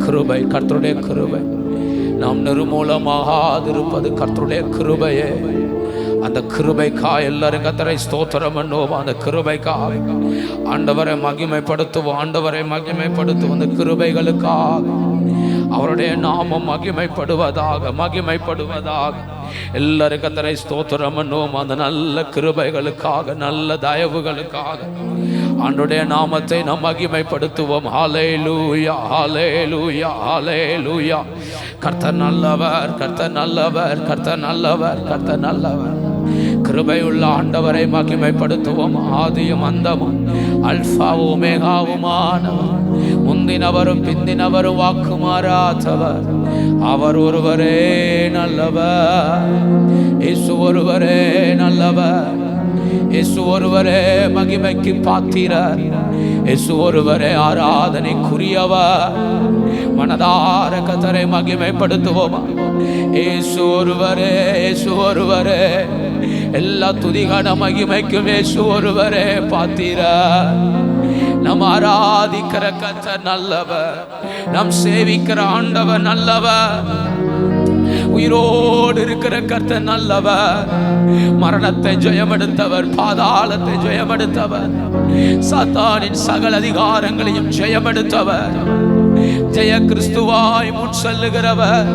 கிருபை, கர்த்தருடைய கிருபை. நாம் நிர்மூலமாகாதிருப்பது கர்த்தருடைய கிருபையே. அந்த கிருபைக்காய் எல்லாரும் கர்த்தரை ஸ்தோத்திரம் பண்ணுவோம். அந்த கிருபைக்காய் ஆண்டவரை மகிமைப்படுத்துவோம். ஆண்டவரை மகிமைப்படுத்துவோம். அந்த கிருபைகளுக்காக அவருடைய நாமம் மகிமைப்படுவதாக, மகிமைப்படுவதாக. எல்லாரும் கர்த்தரை ஸ்தோத்திரம் பண்ணுவோம். அந்த நல்ல கிருபைகளுக்காக, நல்ல தயவுகளுக்காக ஆண்டவருடைய நாமத்தை நாம் மகிமைப்படுத்துவோம். ஹல்லேலூயா, ஹல்லேலூயா, ஹல்லேலூயா. கர்த்தர் நல்லவர், கர்த்தர் நல்லவர், கர்த்தர் நல்லவர், கர்த்தர் நல்லவர். கிருபையுள்ள ஆண்டவரை மகிமைப்படுத்துவோம். ஆதியும் அந்தமும் அல்பாவும் ஒமேகாவுமானவர், முந்தினவரும் பிந்தினவரும் வாக்கு மாறாதவர். அவர் ஒருவரே நல்லவர். இயேசு ஒருவரே நல்லவர். இயேசு ஒருவரே மகிமைக்கு பாத்திரர். இயேசு ஒருவரே ஆராதனைக்குரியவர். மனதார கர்த்தரை மகிமைப்படுத்துவோமா? இயேசு ஒருவரே, இயேசு ஒருவரே. எல்லா துதிகான மகிமைக்கும் இயேசு ஒருவரே பாத்திரர். நம் ஆராதிக்கிற கர்த்தர் நல்லவர். நம் சேவிக்கிற ஆண்டவர் நல்லவர். உயிரோடு இருக்கிற கர்த்தர் நல்லவர். மரணத்தை ஜெயமெடுத்தவர், பாதாளத்தை ஜெயமெடுத்தவர், சாத்தானின் சகல அதிகாரங்களையும் ஜெயமெடுத்தவர், ஜெய கிறிஸ்துவாய் முன் செல்லுகிறவர்.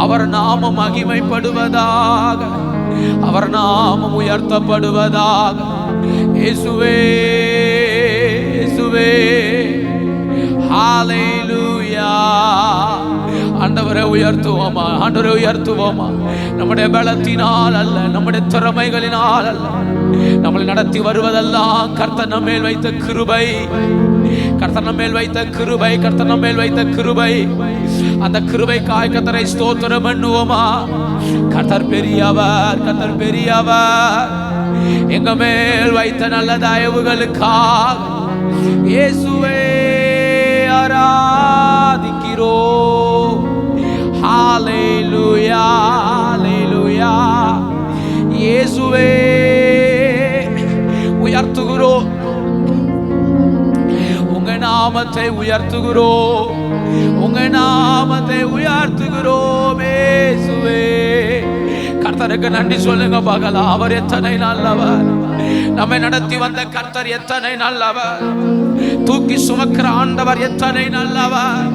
அவர் நாமம் மகிமைப்படுவதாக, அவர் நாமம் உயர்த்தப்படுவதாக. இயேசுவே, இயேசுவே, ஹல்லேலூயா. ஆண்டவரை உயர்த்துவோமா? ஆண்டவரை உயர்த்துவோமா? நம்முடைய பலத்தினால் அல்ல, நம்முடைய திறமைகளினால் அல்ல. நம்மளை நடத்தி வருவதெல்லாம் கர்த்தர் நம்ம மேல் வைத்த கிருபை, கர்த்தர் நம்ம மேல் வைத்த கிருபை, கர்த்தர் நம்ம மேல் வைத்த கிருபை. அந்த கிருபைக்காய் கர்த்தரை ஸ்தோத்திரம் பண்ணுவோமா? கர்த்தர் பெரியவர், கர்த்தர் பெரியவர். எங்க மேல் வைத்த நல்ல தயவுகளுக்காக இயேசுவே ஆராதிக்கிறோம். ஹல்லேலூயா, ஹல்லேலூயா. இயேசுவே உயர்த்துகிறோம், உங்க நாமத்தை உயர்த்துகிறோம், உங்க நாமத்தை உயர்த்துகிறோம். இயேசுவே, கர்த்தருக்கு நன்றி சொல்லுங்க பார்க்கலாம். அவர் எத்தனை நல்லவர். நம்மை நடத்தி வந்த கர்த்தர் எத்தனை நல்லவர். தூக்கி சுமக்கிற ஆண்டவர் எத்தனை நல்லவர்.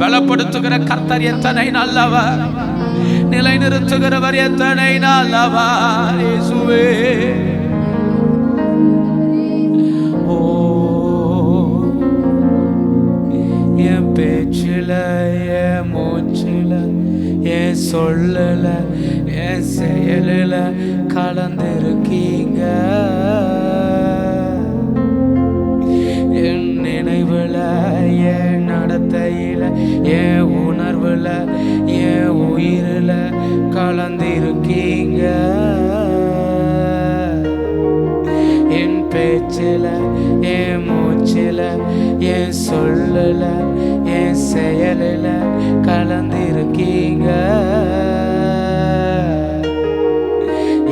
பலப்படுத்துகிற கர்த்தர் எத்தனை நல்லவர். நிலைநிறுத்துகிறவர் எத்தனை நல்லவர். இயேசுவே, ஓ என் பேச்சில, என் மூச்சில, என் சொல்லல, என் செயலில கலந்திருக்கீங்க. என் நினைவுல, என் நடத்தையில, என் உணர்வுல, என் உயிரில கலந்திருக்கீங்க. என் பேச்சில, என் மூச்சில, என் சொல்லல, என் செயலில கலந்திருக்கீங்க.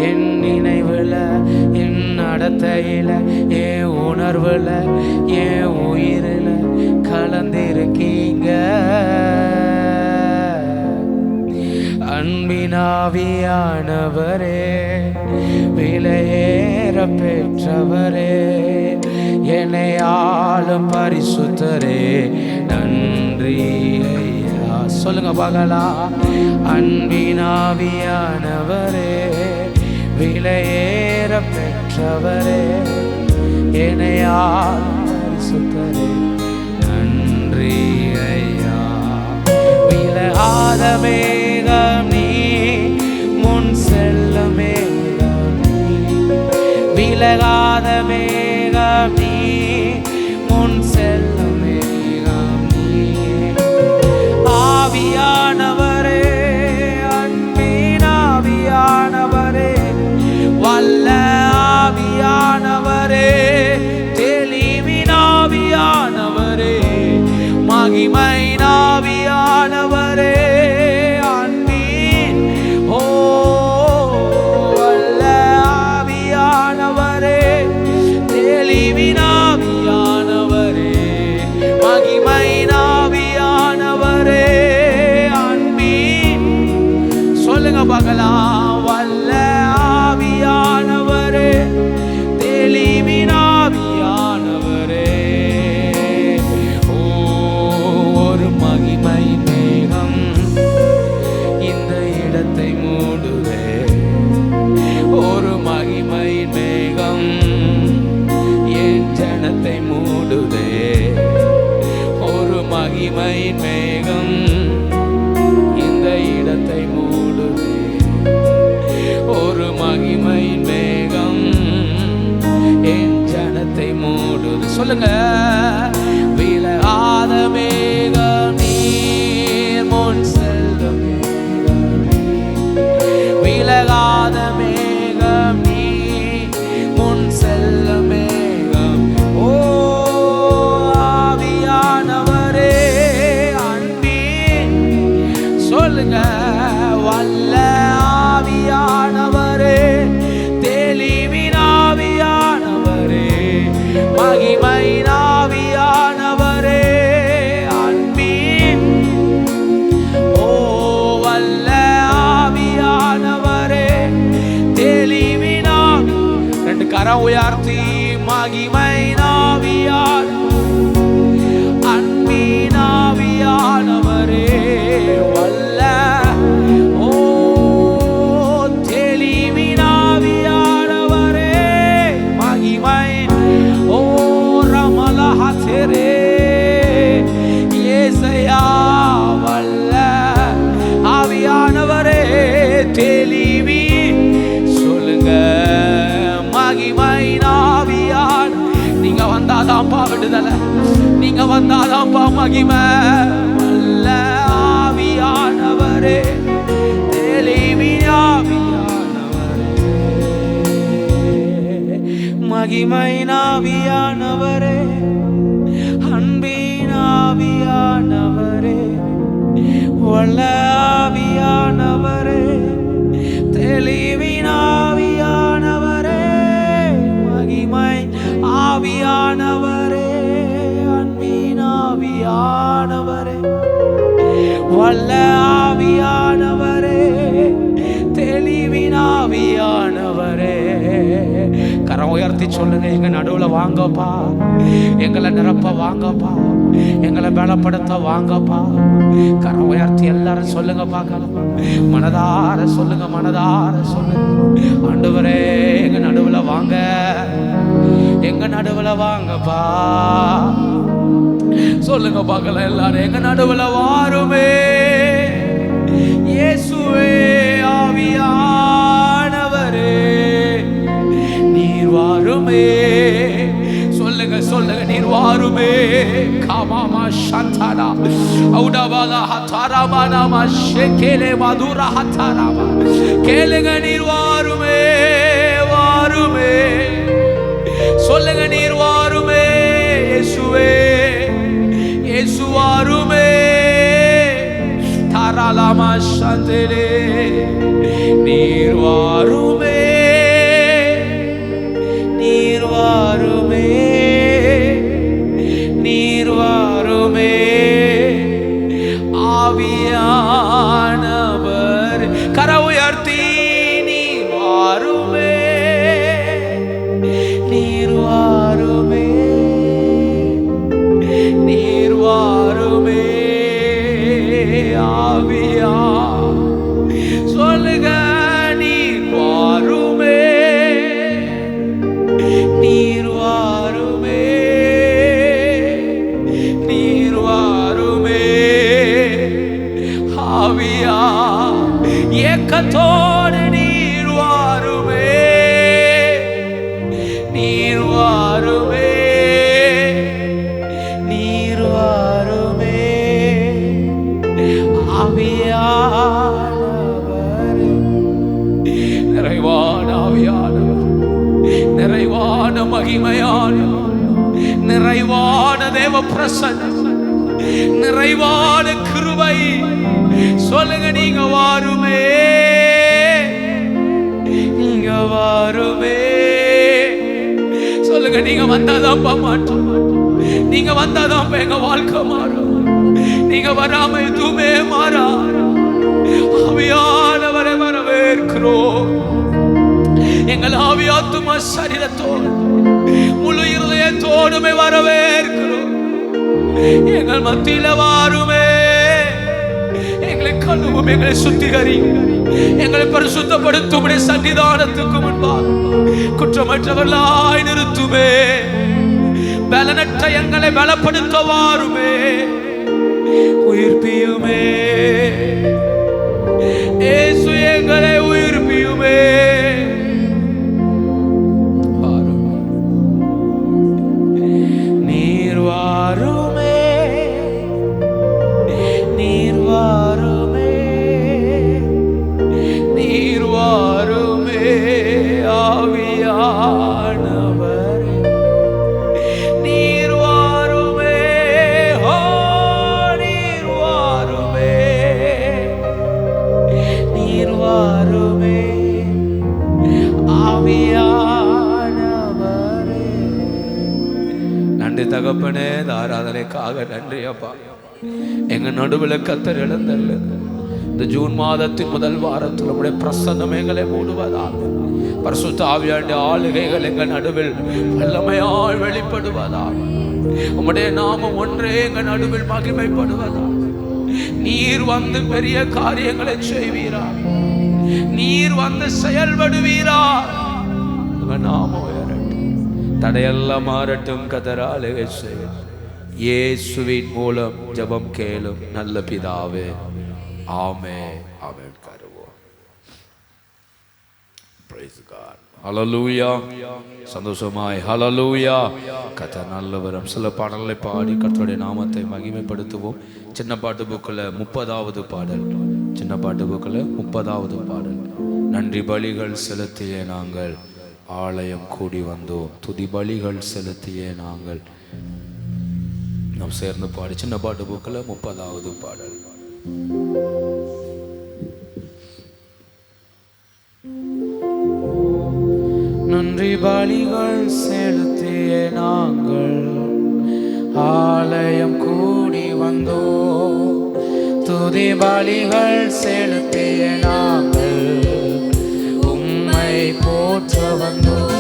என் நினைவுல, என் நடத்தையில, என் உணர்வுல, என் உயிரில கலந்திருக்கீங்க. அன்பினாவியானவரே, விலையேற பெற்றவரே, என்னை ஆளும் பரிசுத்தரே, நன்றி ஐயா. சொல்லுங்க பார்க்கலாம். அன்பினாவியானவரே, விலையேற பெற்றவரே, என்னை ஆளும் பரிசுத்தரே, நன்றி ஐயா. விலகாத மேகம் நீ, முன் செல்ல மேகம் நீ, விலகாத மேகம் நீ, முன் செல்ல மேகம் நீ. ஆவியானவரே, அன்பின் ஆவியானவரே, வல்ல ஆவியானவரே, தெளிவின் ஆவியானவரே, மகிமை ஆவியானவரே, மகிமையின் மேகம் இந்த இடத்தை மூடுதே. ஒரு மகிமையின் மேகம் என் ஜனத்தை மூடுது. சொல்லுங்க. விலகாத மேகம் நீர் முன் செல்லும் மேகம், விலகாத மேகம் நீர் முன் செல்லும் மேகம். ஓ ஆவியானவரே அன்பின், சொல்லுங்க. வல்ல ஆவியானவரே, தெளிவின் ஆவியானவரே, மகிமையின் ஆவியானவரே அன்பின், ஓ வல்ல ஆவியானவரே, தெளிவின் ஆவி. ரெண்டு கரம் உயர்த்தி மகிமையின் ஆவியானவரே, அன்பின் ஆவியானவரே, வல்ல ஓ தெளிவின் ஆவியானவரே, மகிமையின் ஓ ரமலஹதரே இயேசையா, வல்ல ஆவியானவரே, தெளிவி. சொல்லுங்க. மகிமையின் ஆவியான். நீங்க வந்தாதான்ப்பா விடுதலை, நீங்க வந்தாதான்ப்பா மகிமை. வல்ல ஆவியானவரே, தெளிவின் ஆவியானவரே, மகிமையின் ஆவியானவரே, அன்பின் ஆவியானவரே, வல்ல ஆவியானவரே, தெளிவின் ஆவியானவரே, மகிமை ஆவியானவரே, அன்பின் ஆவியானவரே, வல்ல ஆவியானவரே, தெளிவின் ஆவியானவரே. கரம் உயர்த்தி சொல்லுங்க. எங்க நடுவுல வாங்கப்பா, எங்களை நிரப்ப வாங்கப்பா, எங்களை பலப்படுத்த வாங்கப்பா. கரம் உயர்த்தி எல்லாரும் சொல்லுங்க பார்க்கலாம். மனதார சொல்லுங்க, மனதார சொல்லுங்க. ஆண்டவரே எங்க நடுவுல வாங்க, எங்க நடுவுல வாங்கப்பா. சொல்லுங்க பார்க்கலாம் எல்லாரும். எங்க நடுவுல வாருமே இயேசுவே, ஆவியானவரே நீர் வாருமே. சொல்லுங்க, சொல்லுங்க. நீர் வாருமே. காமாமா சந்தனா அவுடபாலா ஹதாராமானா மஷேகேலே மதுரா ஹதாராமா. கேளுங்க. நீர் வாருமே, வாருமே. சொல்லுங்க. நீர் வாருமே இயேசுவே, இயேசு வாருமே. தாராலாமா சந்தலே நீர் வாருமே, நீர் வாருமே, நீர் வாருமே. ஆவியானவர் கர உயர்த்தி நீர் வாருமே, நீர் வாருமே, நீர் வாருமே. ஆவியா சொல்லுங்க. நீர் வாருமே, நீர் வாருமே, நீர் வாருமே. ஆவியா ஏக்கத்தோடு நீர் வாருமே, நீர் வாருமே, நீர் வாருமே. ஆவியானவர், நிறைவான ஆவியானவர், நிறைவான மகிமையான, நிறைவான தேவ பிரசன்னம், நிறைவான கிருபை. சொல்லுங்க. நீங்க வாருமே, நீங்க வாருமே. சொல்லுங்க. நீங்க வந்தாதான் மாட்டோம், நீங்க வந்தாதான் எங்க வாழ்க்கை மாறும். நீங்க வராம எதுவுமே மாறா. ஆவியானவரை வரவேற்கிறோம். எங்கள் ஆவியாத்தும சரீரத்தோடு முழு இருதயத்தோடுமே வரவேற்கிறோம். எங்கள் மத்தியில வாருமே. எங்களை கழுவும், எங்களை சுத்திகரியும், எங்களை பரிசுத்தப்படுத்தும். சன்னிதானத்துக்கு முன்பாக குற்றமற்றவர்களாய் நிறுத்துமே. பலனற்ற எங்களை பலப்படுத்த வாருமே. தந்ததுக்காக நன்றி அப்பா. எங்க நடுவில் கர்த்தர் எழுந்தருள. இந்த ஜூன் மாதத்தின் முதல் வாரத்தில் உம்முடைய பிரசன்னம் எங்களை மூடுவதாக. பரிசுத்த ஆவியானவருடைய ஆளுகைகள் எங்கள் நடுவில் வல்லமையால் வெளிப்படுவதாக. உம்முடைய நாமம் ஒன்றே எங்கள் நடுவில் மகிமைப்படுவதாக. நீர் வந்து பெரிய காரியங்களை செய்வீரா, நீர் வந்து செயல்படுவீரா. நாமம் உயரட்டும், தடையெல்லாம் மாறட்டும். கதராலே செய்ய இயேசுவின் மூலம் ஜெபம் கேளும் நல்ல பிதாவே, ஆமென். ஆமென். கருவோம். Praise God. Hallelujah. சந்தோஷமாய் ஹalleluya. கர்த்தர் நல்லவரும். சில பாடல்களை பாடி கர்த்தருடைய நாமத்தை மகிமைப்படுத்துவோம். சின்ன பாட்டு புக்கில் 30வது பாடல். சின்ன பாட்டு புக்கில் 30வது பாடல். நன்றி பலிகள் செலுத்திய நாங்கள் ஆலயம் கூடி வந்தோம், துதி பலிகள் செலுத்திய நாங்கள். நாம் சேர்ந்து பாடி சின்ன பாட்டு புக்கில் 30வது பாடல். நன்றி பலிகள் செலுத்திய நாங்கள் ஆலயம் கூடி வந்தோம், துதி பலிகள் செலுத்திய நாங்கள் உம்மை போற்ற வந்தோம்.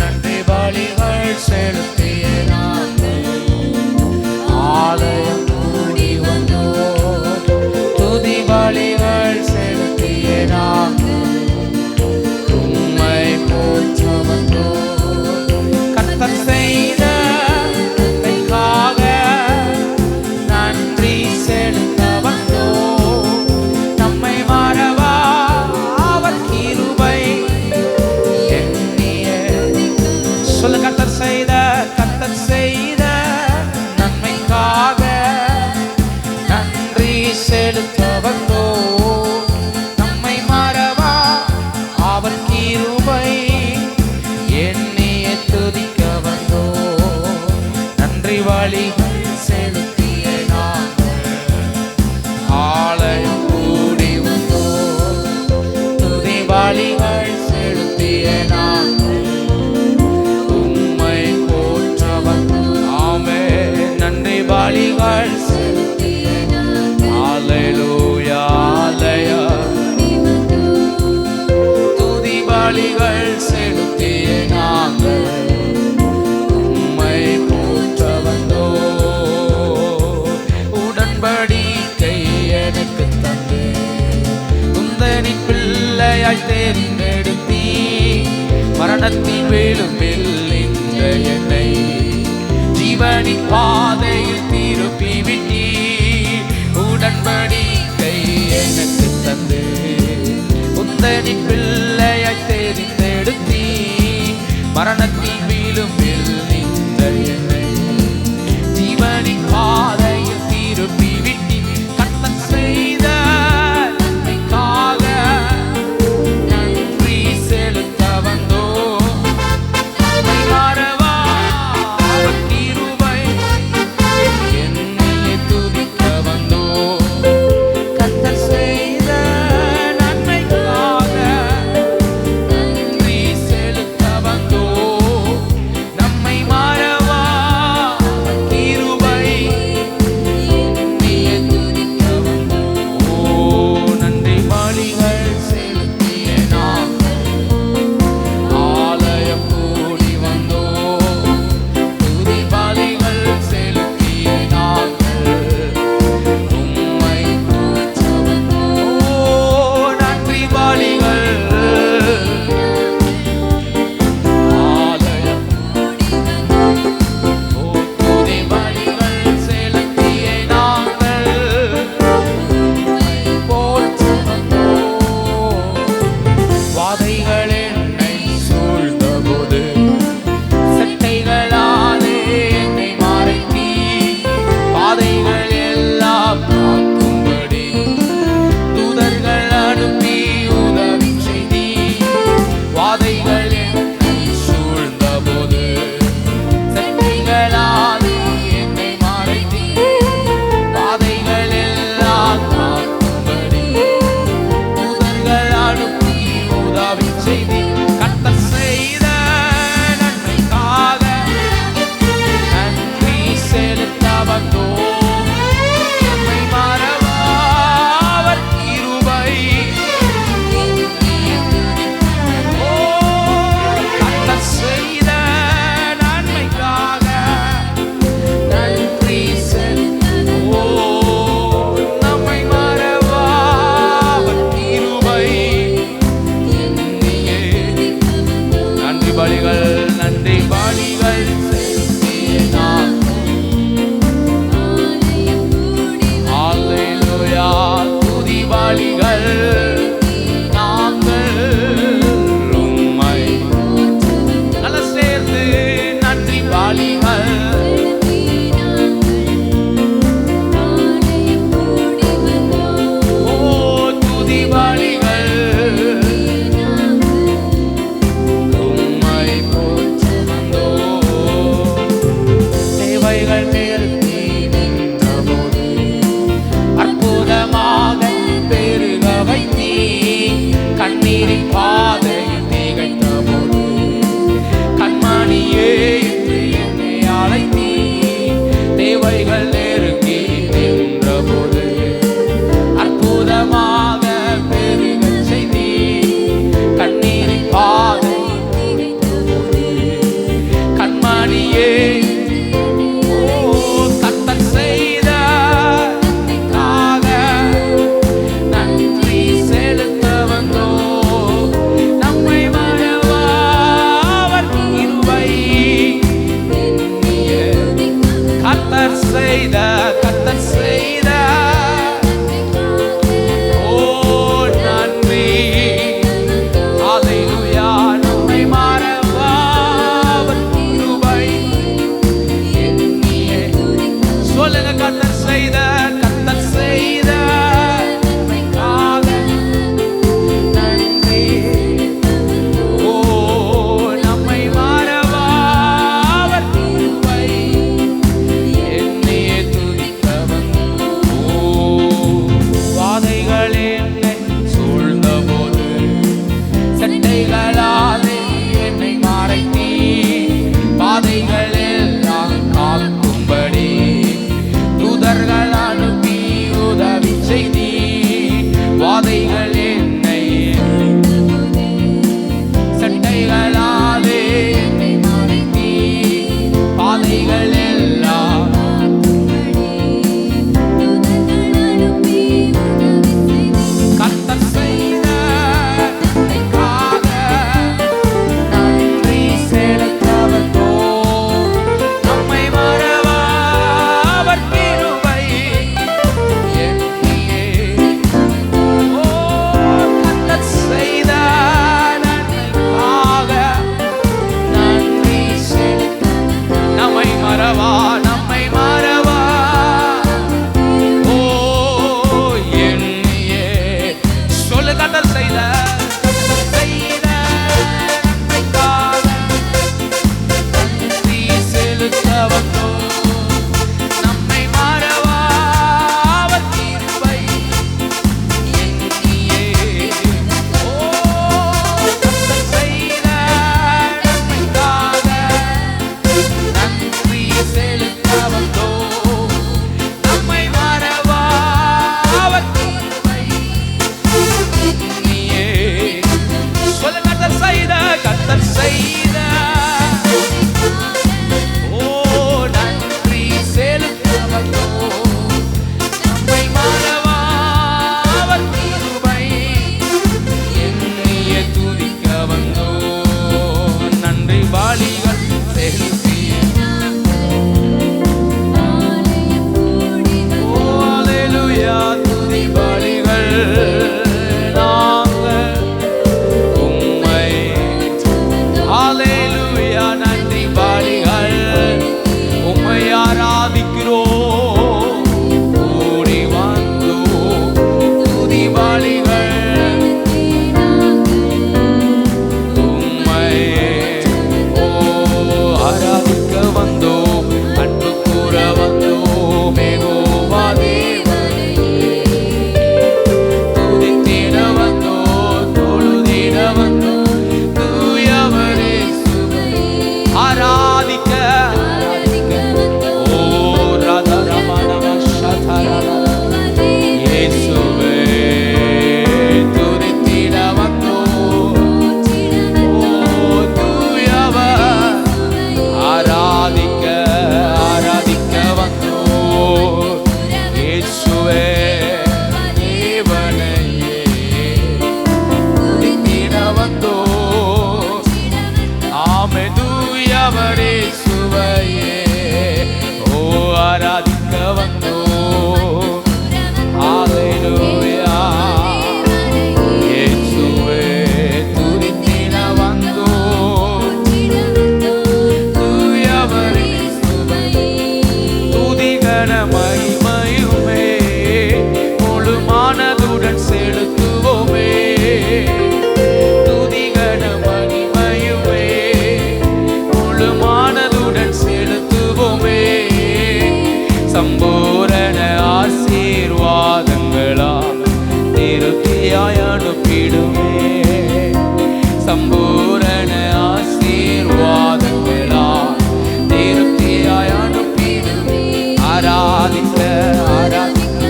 நன்றி பலிகள் செலுத்திய நாங்கள் ஆலயம் கூடி வந்தோம், துதி பலிகள் செலுத்திய நாங்கள் உம்மை போற்ற வந்தோம். கர்த்தர் செய்த நன்மைக்காக நன்றி செலுத்த வந்தோம். நம்மை மறவா அவர் கிருபை எண்ணிய சொல்ல. கர்த்தர் செய்த நன்மைக்காக நன்றி செலுத்த வந்தோம். நம்மை மறவா அவர் கிருபை எண்ணிய துதிக்க வந்தோம். நன்றி பலிகள் செலுத்திய நாங்கள் ஆலயம் கூடி வந்தோம், துதி பலிகள் செலுத்திய நாங்கள் உம்மை போற்ற வந்தோம். ஆமென். நன்றி பலிகள் செலுத்திய நாங்கள் ஹalleluya ஹalleluya. துதி பலிகள் செலுத்திய நாங்கள் உம்மை போற்ற வந்தோம். உடன்படிக்கை எனக்கு தந்து உந்தனின் பிள்ளையாய் தேர்ந்தெடுத்தீ, மரணத்தின் வேலும்பில் இந்த என்னை ஜீவனின் பாதையில் திருப்பி விட்டீ. உடன்படிக்கை எனக்கு தந்து உந்தனின் பிள்ளையாய் தேர்ந்தெடுத்தீ, மரணத்தின் விளிம்பில் நின்ற என்னை ஜீவனின் பாதையில் திருப்பி விட்டீ. கர்த்தர் செய்த நன்மைக்காக நன்றி செலுத்த வந்தோம். நம்மை மறவா அவர் கிருபை எண்ணிய துதிக்க வந்தோம். கர்த்தர் செய்த நன்மைக்காக இயேசுவே தேவனையே துதித்திட வந்தோம். ஆமே தூயவர் இயேசுவையே ஓ ஆராதிக்க வந்தோம். ஹல்லேலூயா இயேசுவே துதித்திட வந்தோம். தூயவர் இயேசுவையே துதிகன மகிமையுமே முழு மனதுடன் செலுத்துவோமே. துதிகன மகிமையுமே முழு மனதுடன் செலுத்துவோமே. சம்பூரண ஆசீர்வாதங்களா திருப்தியாய் அனுப்பிடுமே. சம்பூரண ஆசீர்வாதங்களா திருப்தியாய் அனுப்பிடுமே. ஆராதிக்க ஆராதிக்க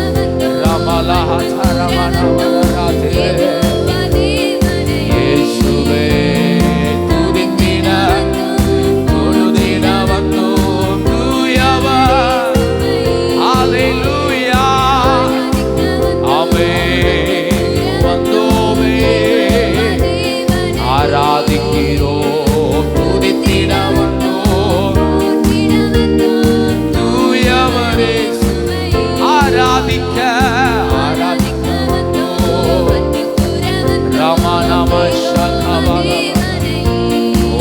ரமலஹ தரமனவராதே இயேசுவே துதித்திட தொழுதிட வந்தோம். தூயவர் ஹல்லேலூயா ஆமென் வந்தோமே. ஆராதிக்கிறோம் துதித்திட வந்தோம். தூயவர் ஆராதிக்க ஆராதிக்க வந்தோம். ரமணம சகவல ஓ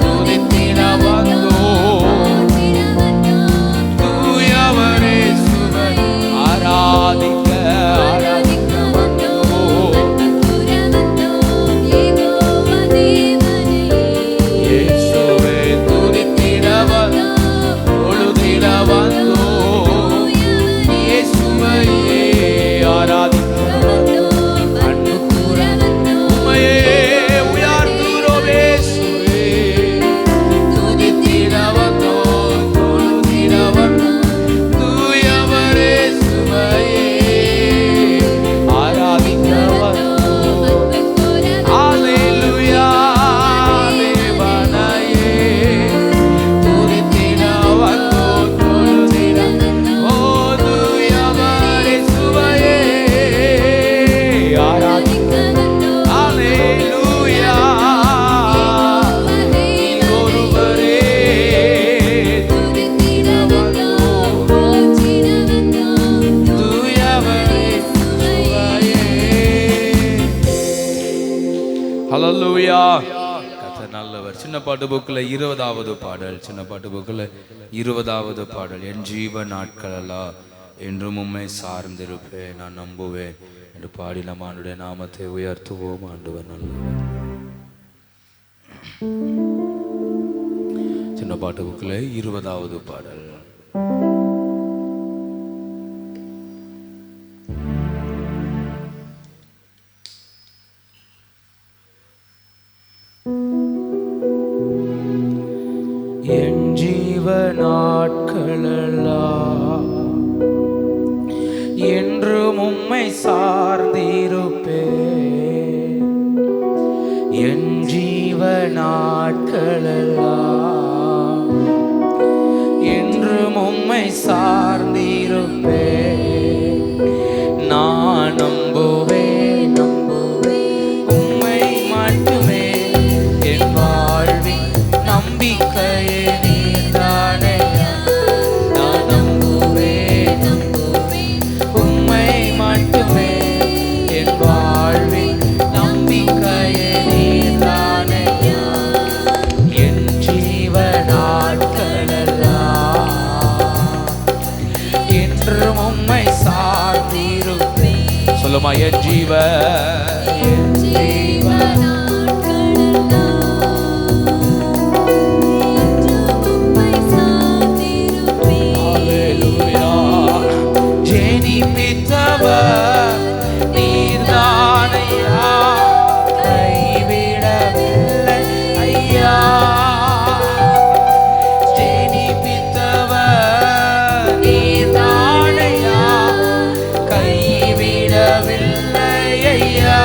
துதித்திட வந்தோம். தூயவர் இயேசுவை ஆராதிக்க ஆராதிக்க வந்தோம். இயேசுவை துதித்திட வந்தோம். தொழுதிட வந்தோம். இயேசுவையே ஆராதிக்க வந்தோம். அன்பு கூற உம்மையே உயர்த்துகிறோம். இயேசுவே துதித்திட வந்தோம். தொழுதிட வந்தோம். தூயவர் இயேசுவையே ஆராதிக்க வந்தோம். ஹல்லேலூயா தேவனையே துதித்திட வந்தோம். தொழுதிட ஓ தூயவர் இயேசுவையே ஆராதிக்க ஹல்லேலூயா நீர் ஒருவரே துதித்திட வந்தோம். தூயவர் இயேசுவையே. ஹல்லேலூயா கர்த்தர் நல்லவர். சின்ன பாட்டு புக்கில் 20வது பாடல். சின்ன பாட்டு புக்கில் 20வது பாடல். என் ஜீவ நாட்களெல்லாம் என்றும் உம்மை சார்ந்திருப்பேன் நான் நம்புவேன் என்று பாடி நம் ஆண்டுடைய நாமத்தை உயர்த்துவோம். ஆண்டவர் நல்லவர். சின்ன பாட்டு புக்கில் 20வது பாடல். என் ஜீவ நாட்களெல்லாம் என்றும் உம்மை சார்ந்திருப்பேன். என் ஜீவ நாட்களெல்லாம் என்றும் உம்மை சார்ந்திருப்பேன். நான் நம்புவேன் நம்புவேன் உம்மை மட்டுமே. என் வாழ்வின் நம்பிக்கையே நீர்தானையா. நான் நம்புவேன் நம்புவேன் உம்மை மட்டுமே. என் வாழ்வின் நம்பிக்கையே நீர்தானையா. என் ஜீவ நாட்களெல்லாம் என்றும் உம்மை சார்ந்திருப்பேன். சொல்லுமா என் ஜீவ நீர்தானையா. கைவிடவில்லை ஐயா. ஜெனிப்பித்தவர் நீர்தானையா. கைவிடவில்லை ஐயா.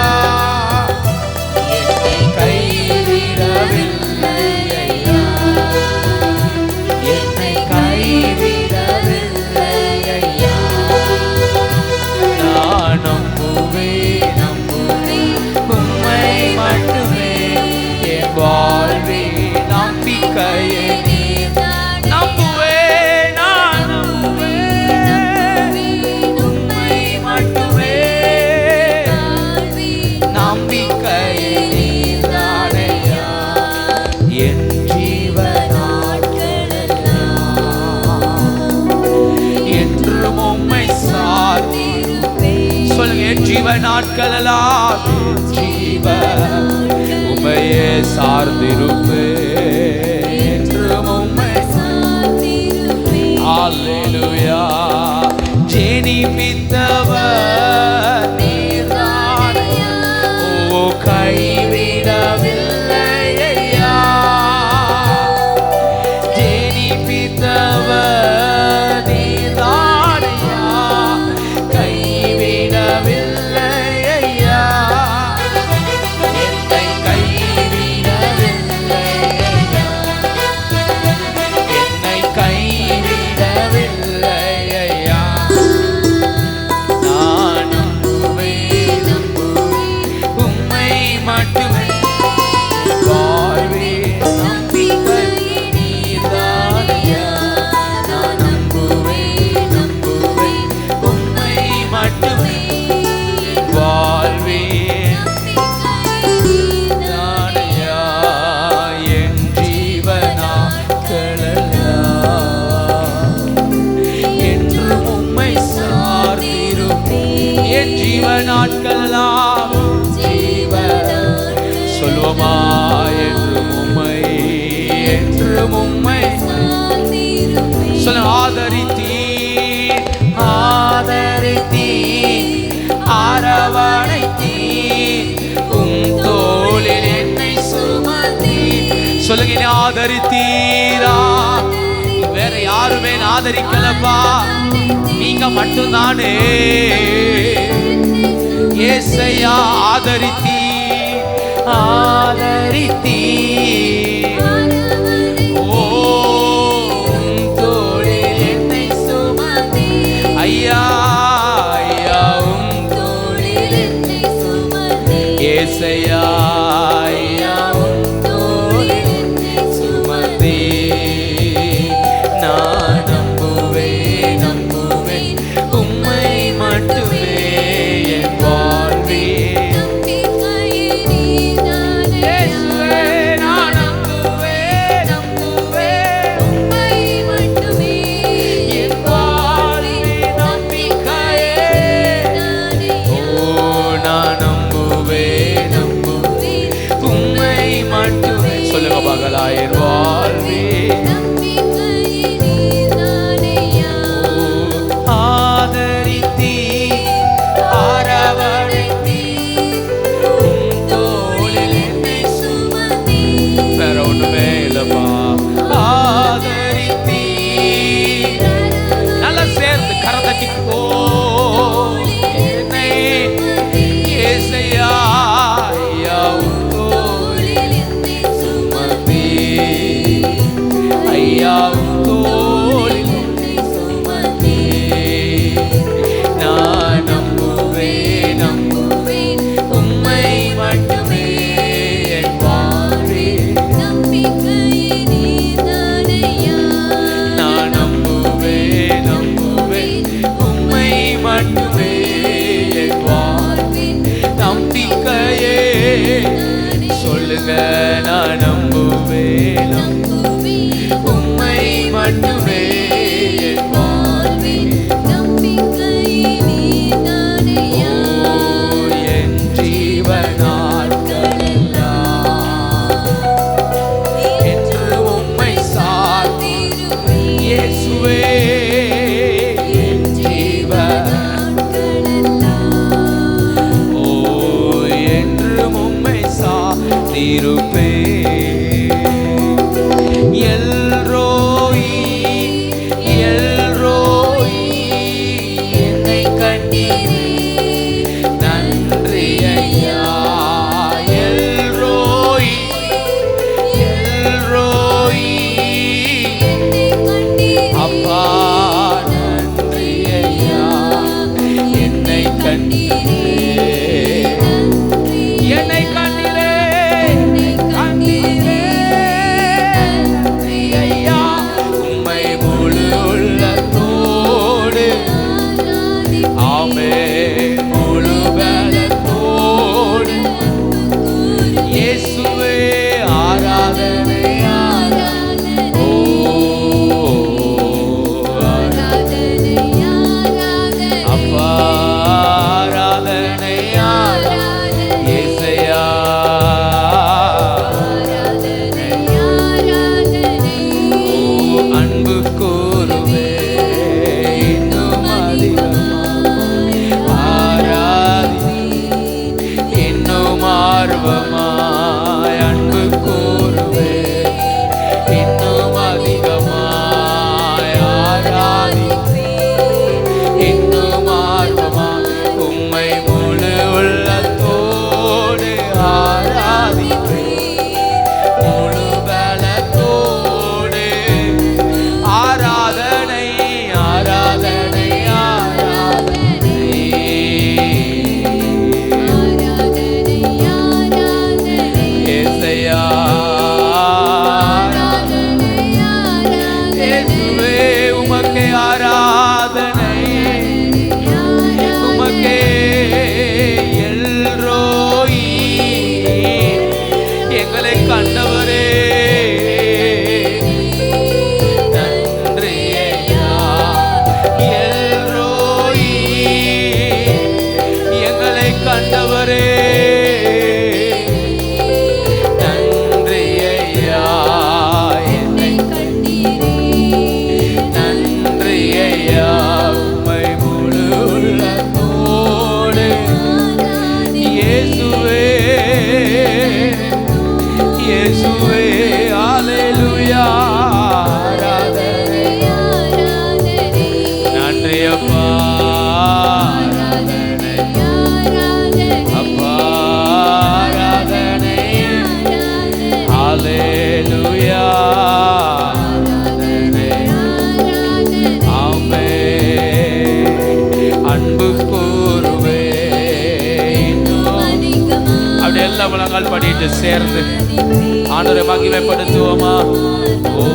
என்னை கைவிடவில்லை ஐயா. என்னை கைவிடவில்லை ஐயா. என் ஜீவ நாட்களெல்லாம் ஜீவ உம்மையே சார்ந்திருப்பேன் என்றும் உம்மை. அல்லேலூயா. ஜெனிப்பித்தவர் நீர்தானையா, ஓ கைவிடவில்லை ஐயா. ஜெனிப்பித்தவர் நீர்தானையா, கைவிடவில்லை ஐயா. என்னை கைவிடவில்லை ஐயா, என்னை கைவிடவில்லை ஐயா. நான் நம்புவேன் உம்மை மட்டுமே, வாழ்வேன் நம்பிக்கை நீர்தானையா. நான் நம்புவேன் உம்மை மட்டுமே, வாழ்வேன் நீர்தானையா. என் ஜீவ நாட்களெல்லாம் என்றும் உம்மை சார்ந்திருப்பேன். என் ஜீவ நாட்களெல்லாம் சொல்லுவோமா, என்றும் உம்மை, என்றும் உம்மை சொல்ல. ஆதரித்தீர், ஆதரித்தீர், அரவணைத்தீர், உம் தோளில் என்னை சுமந்தீர். சொல்லுங்க, என்னை ஆதரித்தீரா. வேற யாருமே ஆதரிக்கலப்பா, நீங்க மட்டும்தானே. ஏசையா ஆதரித்தீர், ஆதரித்தீர், ஓம் தோளில் என்னை சுமந்தீர். ஐயா ஐயா, உம் தோளில் என்னை சுமந்தீர். ஏசையா ஐயா, உம் தோளில் என்னை சுமந்தீர். நான் நம்புவேன் நம்புவேன் உம்மை மட்டுமே, என் வாழ்வில் இயேசுவே. நான் நம்புவேன் நம்புவேன் உம்மை மட்டுமே, என் வாழ்வில் நம்பிக்கையே. ஓ, நான் நம்புவேன் உம்மை மட்டுமே. சொல்லுங்க பகலா, என் வாழ்வில் ஆதரித்தீர், அரவணைத்தீர், உம் தோளில் என்னை சுமந்தீர். வேற ஒண்ணுமே இல்லப்பா. ஆதரித்தீர். நல்லா சேர்ந்து கரத்தட்டி போ. என்னை ஏசையா ஐயா, உம் தோளில் என்னை சுமந்தீர். ஐயா, உம் தோளில் என்னை சுமந்தீர். நான் நம்புவேன் உம்மை மட்டுமே, என் வாழ்வில் நான் நம்புவேன் உம்மை மட்டுமே, என் வாழ்வில் நம்பிக்கையே. சொல்லுங்க, நான் நம்புவேன் உம்மை மட்டுமே, என் வாழ்வில் என் ஜீவ நாட்களெல்லாம் என்று உம்மை சார்ந்திருப்பேன். இயேசுவே, என் ஜீவ ஓ, என்றும் உம்மை சார்ந்திருப்பேன். எல்ரோயி, எல்ரோயி, என்னை கண்டீரே, நன்றி ஐயா. எல்ரோயி, எல்ரோயி, அப்பா நன்றி ஐயா. என்னை கண்டீரே, என்னை கண்டீரே, கண்டீரே. நன்றி ஐயா. உம்மை முழு உள்ளத்தோடு, ஆமென், முழு பலத்தோடு. இயேசுவே ஆராதனை, ஓ ஆராதனை, அப்பா ஆராதனை. முழங்கால் படிட்டு சேர்ந்து ஆண்டவரை மகிமைப்படுத்துவோமா? ஓ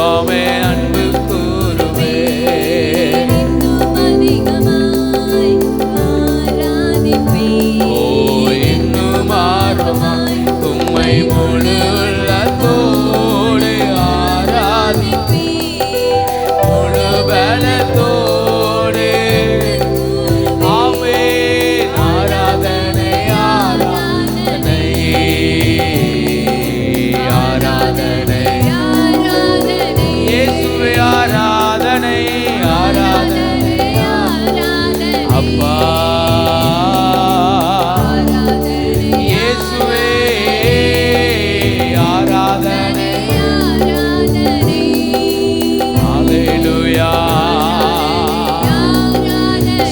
ஆமென். அன்பு கூறுவே ஓ இன்னும் ஆர்வமாய் உம்மை முழு உள்ளத்தோடு ஆராதிப்பே முழு பலத்தோடு. ஆமென். ஆராதனை ஆராதனை ஆராதனை இயேசுவே ஆராதனை ஆராதனை அப்பா இயேசுவே ஆராதனை. ஹல்லேலூயா.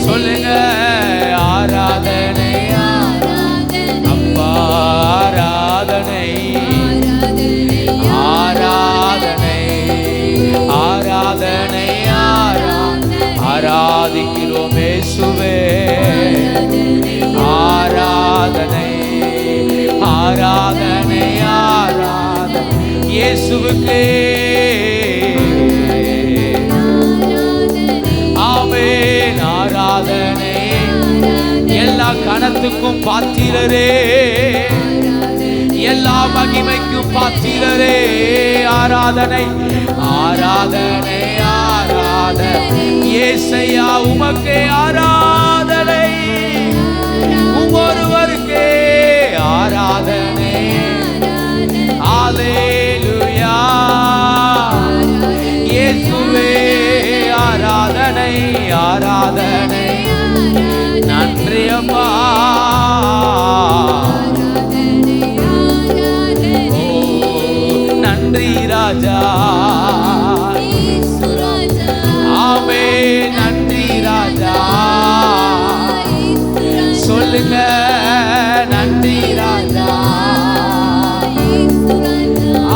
சொல்லுங்க ஆராதனை அப்பா ஆராதனை ஆராதனை ஆராதனை ஆராதிக்கிறோம் இயேசுவே. ஆராதனை ஆராதனை ஆராதனை இயேசுவுக்கே. ஆமென். ஆராதனை எல்லா கணத்துக்கும் பாத்திரரே, எல்லா மகிமைக்கும் பாத்திரரே. ஆராதனை ஆராதனை ஆராதனை இயேசையா உமக்கே ஆராதனை, ஒருவருக்கே ஆராதனை. ஹல்லேலூயா. இயேசுவே ஆராதனை ஆராதனை. நன்றி அப்பா. ஓ நன்றி ராஜா. ஆமென். நன்றி ராஜா. சொல்லுங்க நன்றி ராஜா.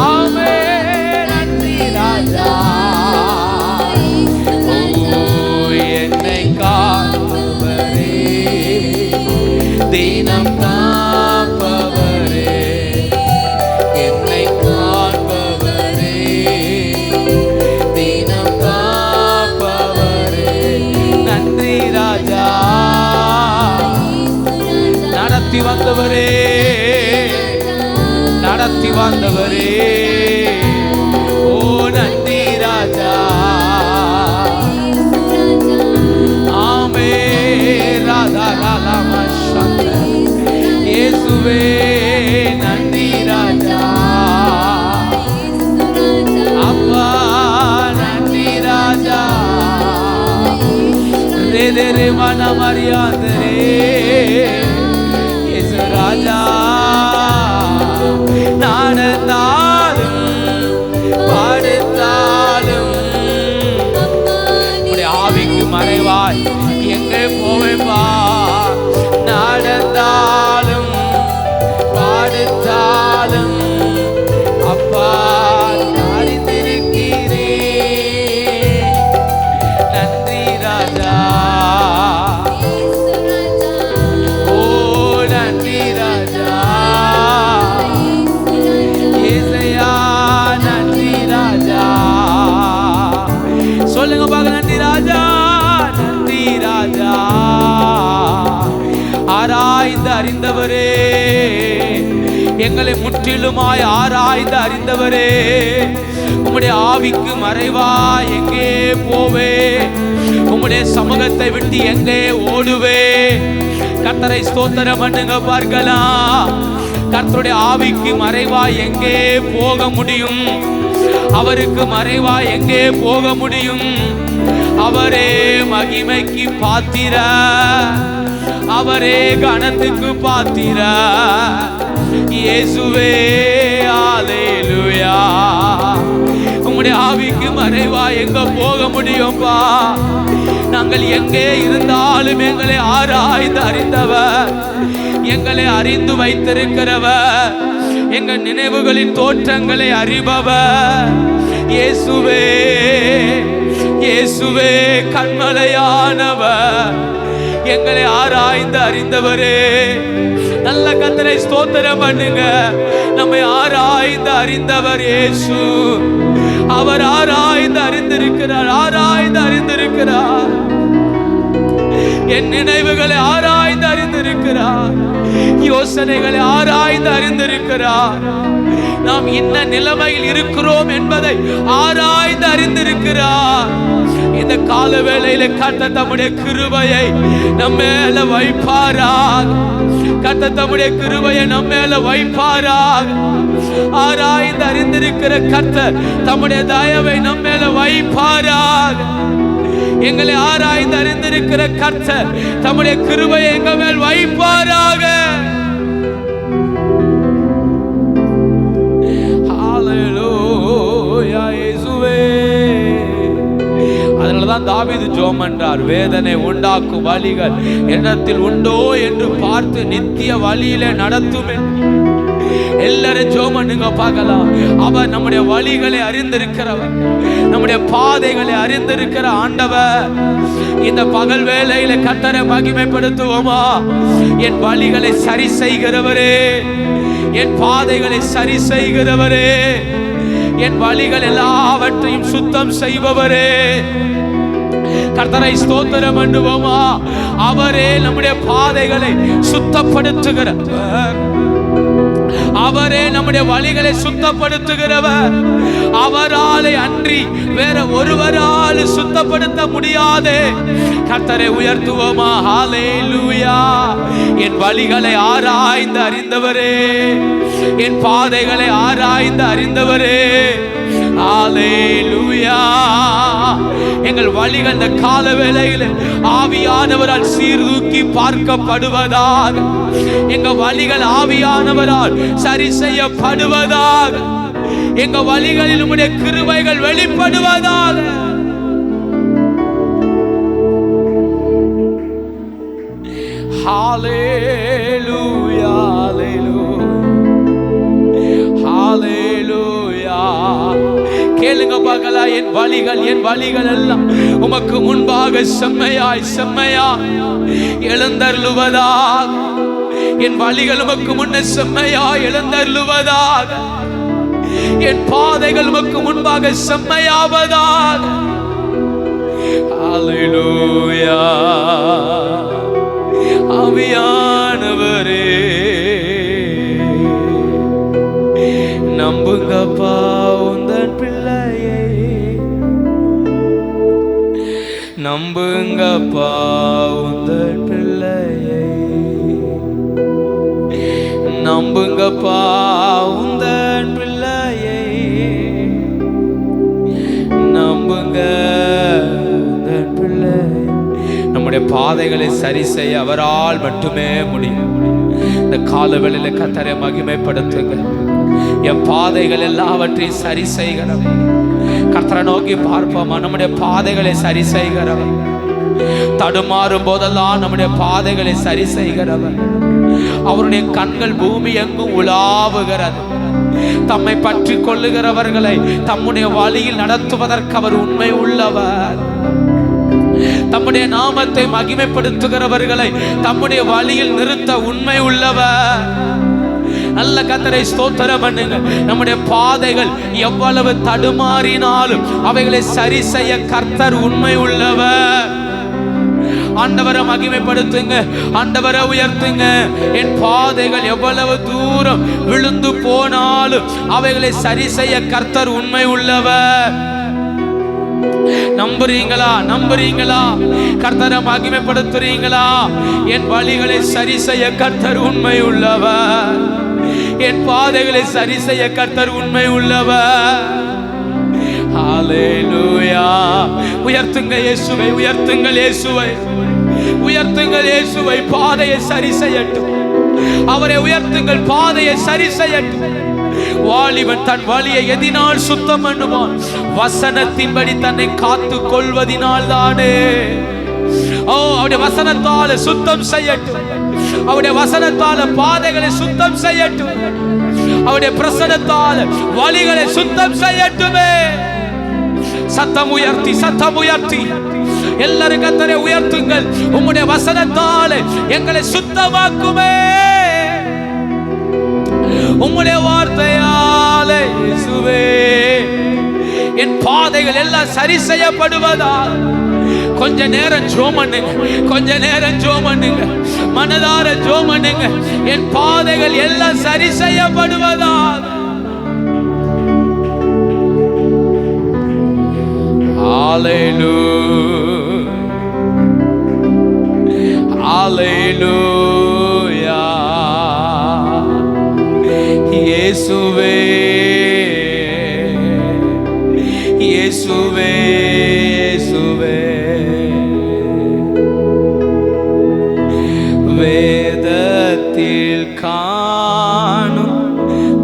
ஆமென். நன்றி ராஜா. என்னை காப்பவரே, தினம் காப்பவரே, என்னை காப்பவரே, தினம் காப்பவரே. நன்றி ராஜா. நடத்தி வந்தவரே, நடத்தி வந்தவரே. ஓ நன்றி ராஜா. ஆமென். ராதா ராதா மஷந்த இயேசுவே நன்றி ராஜா. அப்பா நன்றி ராஜா. ரே ரே ரே மன மரியாதரே இயேசு ராஜா. நடந்தாலும் பாடுத்தாலும் உடைய ஆவிக்கு மறைவாய் எங்கே போவேப்பா? நடந்தாலும் பாடுத்தாலும் அப்பா அறிந்திருக்கிறே. நன்றி ராஜா. ஓ நன்றி ராஜா. இயேசையா நன்றி ராஜா. சொல்லுங்க பாக்க நன்றி ராஜா. நன்றி ராஜா. ஆராய்ந்து அறிந்தவரே, எங்களை முற்றிலுமாய் ஆராய்ந்து அறிந்தவரே, உம்முடைய ஆவிக்கு மறைவா எங்கே போவே? உம்முடைய சமூகத்தை விட்டு எங்கே ஓடுவே? கர்த்தரை ஸ்தோத்திரம் பண்ணுங்க பார்க்கலாம். கர்த்தருடைய ஆவிக்கு மறைவா எங்கே போக முடியும்? அவருக்கு மறைவா எங்கே போக முடியும்? அவரே மகிமைக்கு பாத்திர, அவரே கனத்துக்கு பாத்திர. இயேசுவே ஹல்லேலூயா. உம்முடைய ஆவிக்கு மறைவா எங்க போக முடியும்பா? நாங்கள் எங்கே இருந்தாலும் எங்களை ஆராய்ந்து அறிந்தவர், எங்களை அறிந்து வைத்திருக்கிறவர், எங்கள் நினைவுகளின் தோற்றங்களை அறிபவர். இயேசுவே இயேசுவே கண்மலையானவர், எங்களை ஆராய்ந்து அறிந்தவரே, நல்ல கர்த்தரை ஸ்தோத்திரம் பண்ணுங்க. நம்மை ஆராய்ந்து அறிந்தவர் இயேசு. அவர் ஆராய்ந்து அறிந்திருக்கிறார், ஆராய்ந்து அறிந்திருக்கிறார். என் நினைவுகளை ஆராய்ந்து அறிந்திருக்கிறார், யோசனைகளை ஆராய்ந்து அறிந்திருக்கிறார். நாம் என்ன நிலைமையில் இருக்கிறோம் என்பதை ஆராய்ந்து அறிந்திருக்கிறார். இந்த கால வேளையில கர்த்தர் தம்முடைய கிருபையை நம்ம மேல வைப்பாராக. கர்த்தர் தம்முடைய கிருபையை நம்ம மேல வைப்பாராக. ஆராய்ந்து அறிந்திருக்கிற கர்த்தர் தம்முடைய தயவை நம்ம மேல வைப்பாராக. எங்களை ஆராய்ந்து அறிந்திருக்கிற கர்த்தர் தம்முடைய கிருபையை எங்க மேல் வைப்பாராக. ஹalleluya இயேசுவே. அதனாலதான் தாவீது ஜெபம் என்றார், வேதனை உண்டாக்கும் வழிகள் என்னிடத்தில் உண்டோ என்று பார்த்து நித்திய வழியிலே நடத்தும். எல்லாரும் ஜெபம் பண்ணுங்க பார்க்கலாம். அவர் நம்முடைய வழிகளை அறிந்திருக்கிறவர், நம்முடைய பாதைகளை அறிந்திருக்கிற ஆண்டவர். இந்த பகல் வேளையில கர்த்தரை மகிமைப்படுத்துவோமா? என் வழிகளை சரி செய்கிறவரே, என் பாதைகளை சரி செய்கிறவரே, என் வழிகள் எல்லாவற்றையும் சுத்தம் செய்பவரே, கர்த்தரை ஸ்தோத்திரம் பண்ணுவோமா? அவரே நம்முடைய பாதைகளை சுத்தப்படுத்துகிறவர், அவரே நம்முடைய வழிகளை சுத்தப்படுத்துகிறவர். அவராலே அன்றி வேற ஒருவரால் சுத்தப்படுத்த முடியாது. கர்த்தரை உயர்த்துவோமா? ஹalleluya. என் வழிகளை ஆராய்ந்து அறிந்தவரே, என் பாதைகளை ஆராய்ந்து அறிந்தவரே, ஹalleluya. எங்கள் வழிகள் இந்த கால வேளையில் ஆவியானவரால் சீர்தூக்கி பார்க்கப்படுவதாக. எங்க வழிகள் ஆவியானவரால் சரி செய்யப்படுவதாக. எங்க வழிகளில் உம்முடைய கிருபைகள் வெளிப்படுவதாக. ஹalleluya, ஹalleluya. கேளுங்க பார்க்கலாம். என் வழிகள் எல்லாம் உமக்கு முன்பாக செம்மையாய் செம்மையாய் எழுந்தருளுவதாக. என் வழிகள் உமக்கு முன்ன செம்மையாய் எழுந்தருளுவதாக. என் பாதைகள் உமக்கு முன்பாக செம்மையாவதாக. ஹalleluya. ஆவியானவரே நம்புங்கப்பா உந்தன் பிள்ளையே, நம்புங்கப்பா உந்தன் பிள்ளையே, நம்புங்கப்பா உந்தன் பிள்ளையே, நம்புங்க உந்தன் பிள்ளையே. நம்முடைய பாதைகளை சரி செய்ய அவரால் மட்டுமே முடியும். இந்த கால வேளையில கர்த்தரை மகிமைப்படுத்துங்க. என் பாதைகள் எல்லாவற்றையும் சரி செய்கிறவர். கர்த்தரை நோக்கி பார்ப்போமா? நம்முடைய பாதைகளை சரி செய்கிறவர். தடுமாறும் போதெல்லாம் நம்முடைய பாதைகளை சரி செய்கிறவர். அவருடைய கண்கள் பூமி எங்கும் உலாவுகிறது. தம்மை பற்றி கொள்ளுகிறவர்களை தம்முடைய வழியில் நடத்துவதற்கு அவர் உண்மை உள்ளவர். தம்முடைய நாமத்தை மகிமைப்படுத்துகிறவர்களை தம்முடைய வழியில் நிறுத்த உண்மை உள்ளவர். நல்ல கர்த்தரை ஸ்தோத்திரம் பண்ணுங்க. நம்முடைய பாதைகள் எவ்வளவு தடுமாறினாலும் அவைகளை சரி செய்ய கர்த்தர் உண்மை உள்ளவர். ஆண்டவரை மகிமைப்படுத்துங்க, ஆண்டவரை உயர்த்துங்க. என் பாதைகள் எவ்வளவு தூரம் விழுந்து போனாலும் அவைகளை சரி செய்ய கர்த்தர் உண்மை உள்ளவர். நம்புறீங்களா? நம்புறீங்களா? கர்த்தரை மகிமைப்படுத்துறீங்களா? என் வழிகளை சரி செய்ய கர்த்தர் உண்மை உள்ளவர். என் பாதைகளை சரி செய்ய கர்த்தர் உண்மை உள்ளவர். ஹalleluya. உயர்த்துங்க இயேசுவை, உயர்த்துங்கள் இயேசுவை, உயர்த்துங்கள் இயேசுவை. பாதையை சரி செய்யட்டும். அவரை உயர்த்துங்கள், பாதையை சரி செய்யட்டும். வாலிபன் தன் வழியை எதினால் சுத்தம் பண்ணுவான்? வசனத்தின்படி தன்னை காத்து கொள்வதினால் தானே. அவருடைய வசனத்தால சுத்தம் செய்யட்டும். அவருடைய வசனத்தால பாதைகளை சுத்தம் செய்யட்டும். அவருடைய பிரசன்னத்தால வழிகளை சுத்தம் செய்யட்டுமே. சத்தம் உயர்த்தி, சத்தம் உயர்த்தி எல்லாரும் கர்த்தரை உயர்த்துங்கள். உம்முடைய வசனத்தாலே எங்களை சுத்தமாக்குமே, உம்முடைய வார்த்தையாலே இயேசுவே என் பாதைகள் எல்லாம் சரி செய்யப்படுவதால். கொஞ்ச நேரம் ஜெபம் பண்ணுங்க, கொஞ்ச நேரம் ஜெபம் பண்ணுங்க, மனதார ஜெபம் பண்ணுங்க. என் பாதைகள் எல்லாம் சரி செய்யப்படுவதால். ஹalleluya, ஹalleluya. இயேசுவே இயேசுவே இயேசுவே, வேதத்தில் காணும்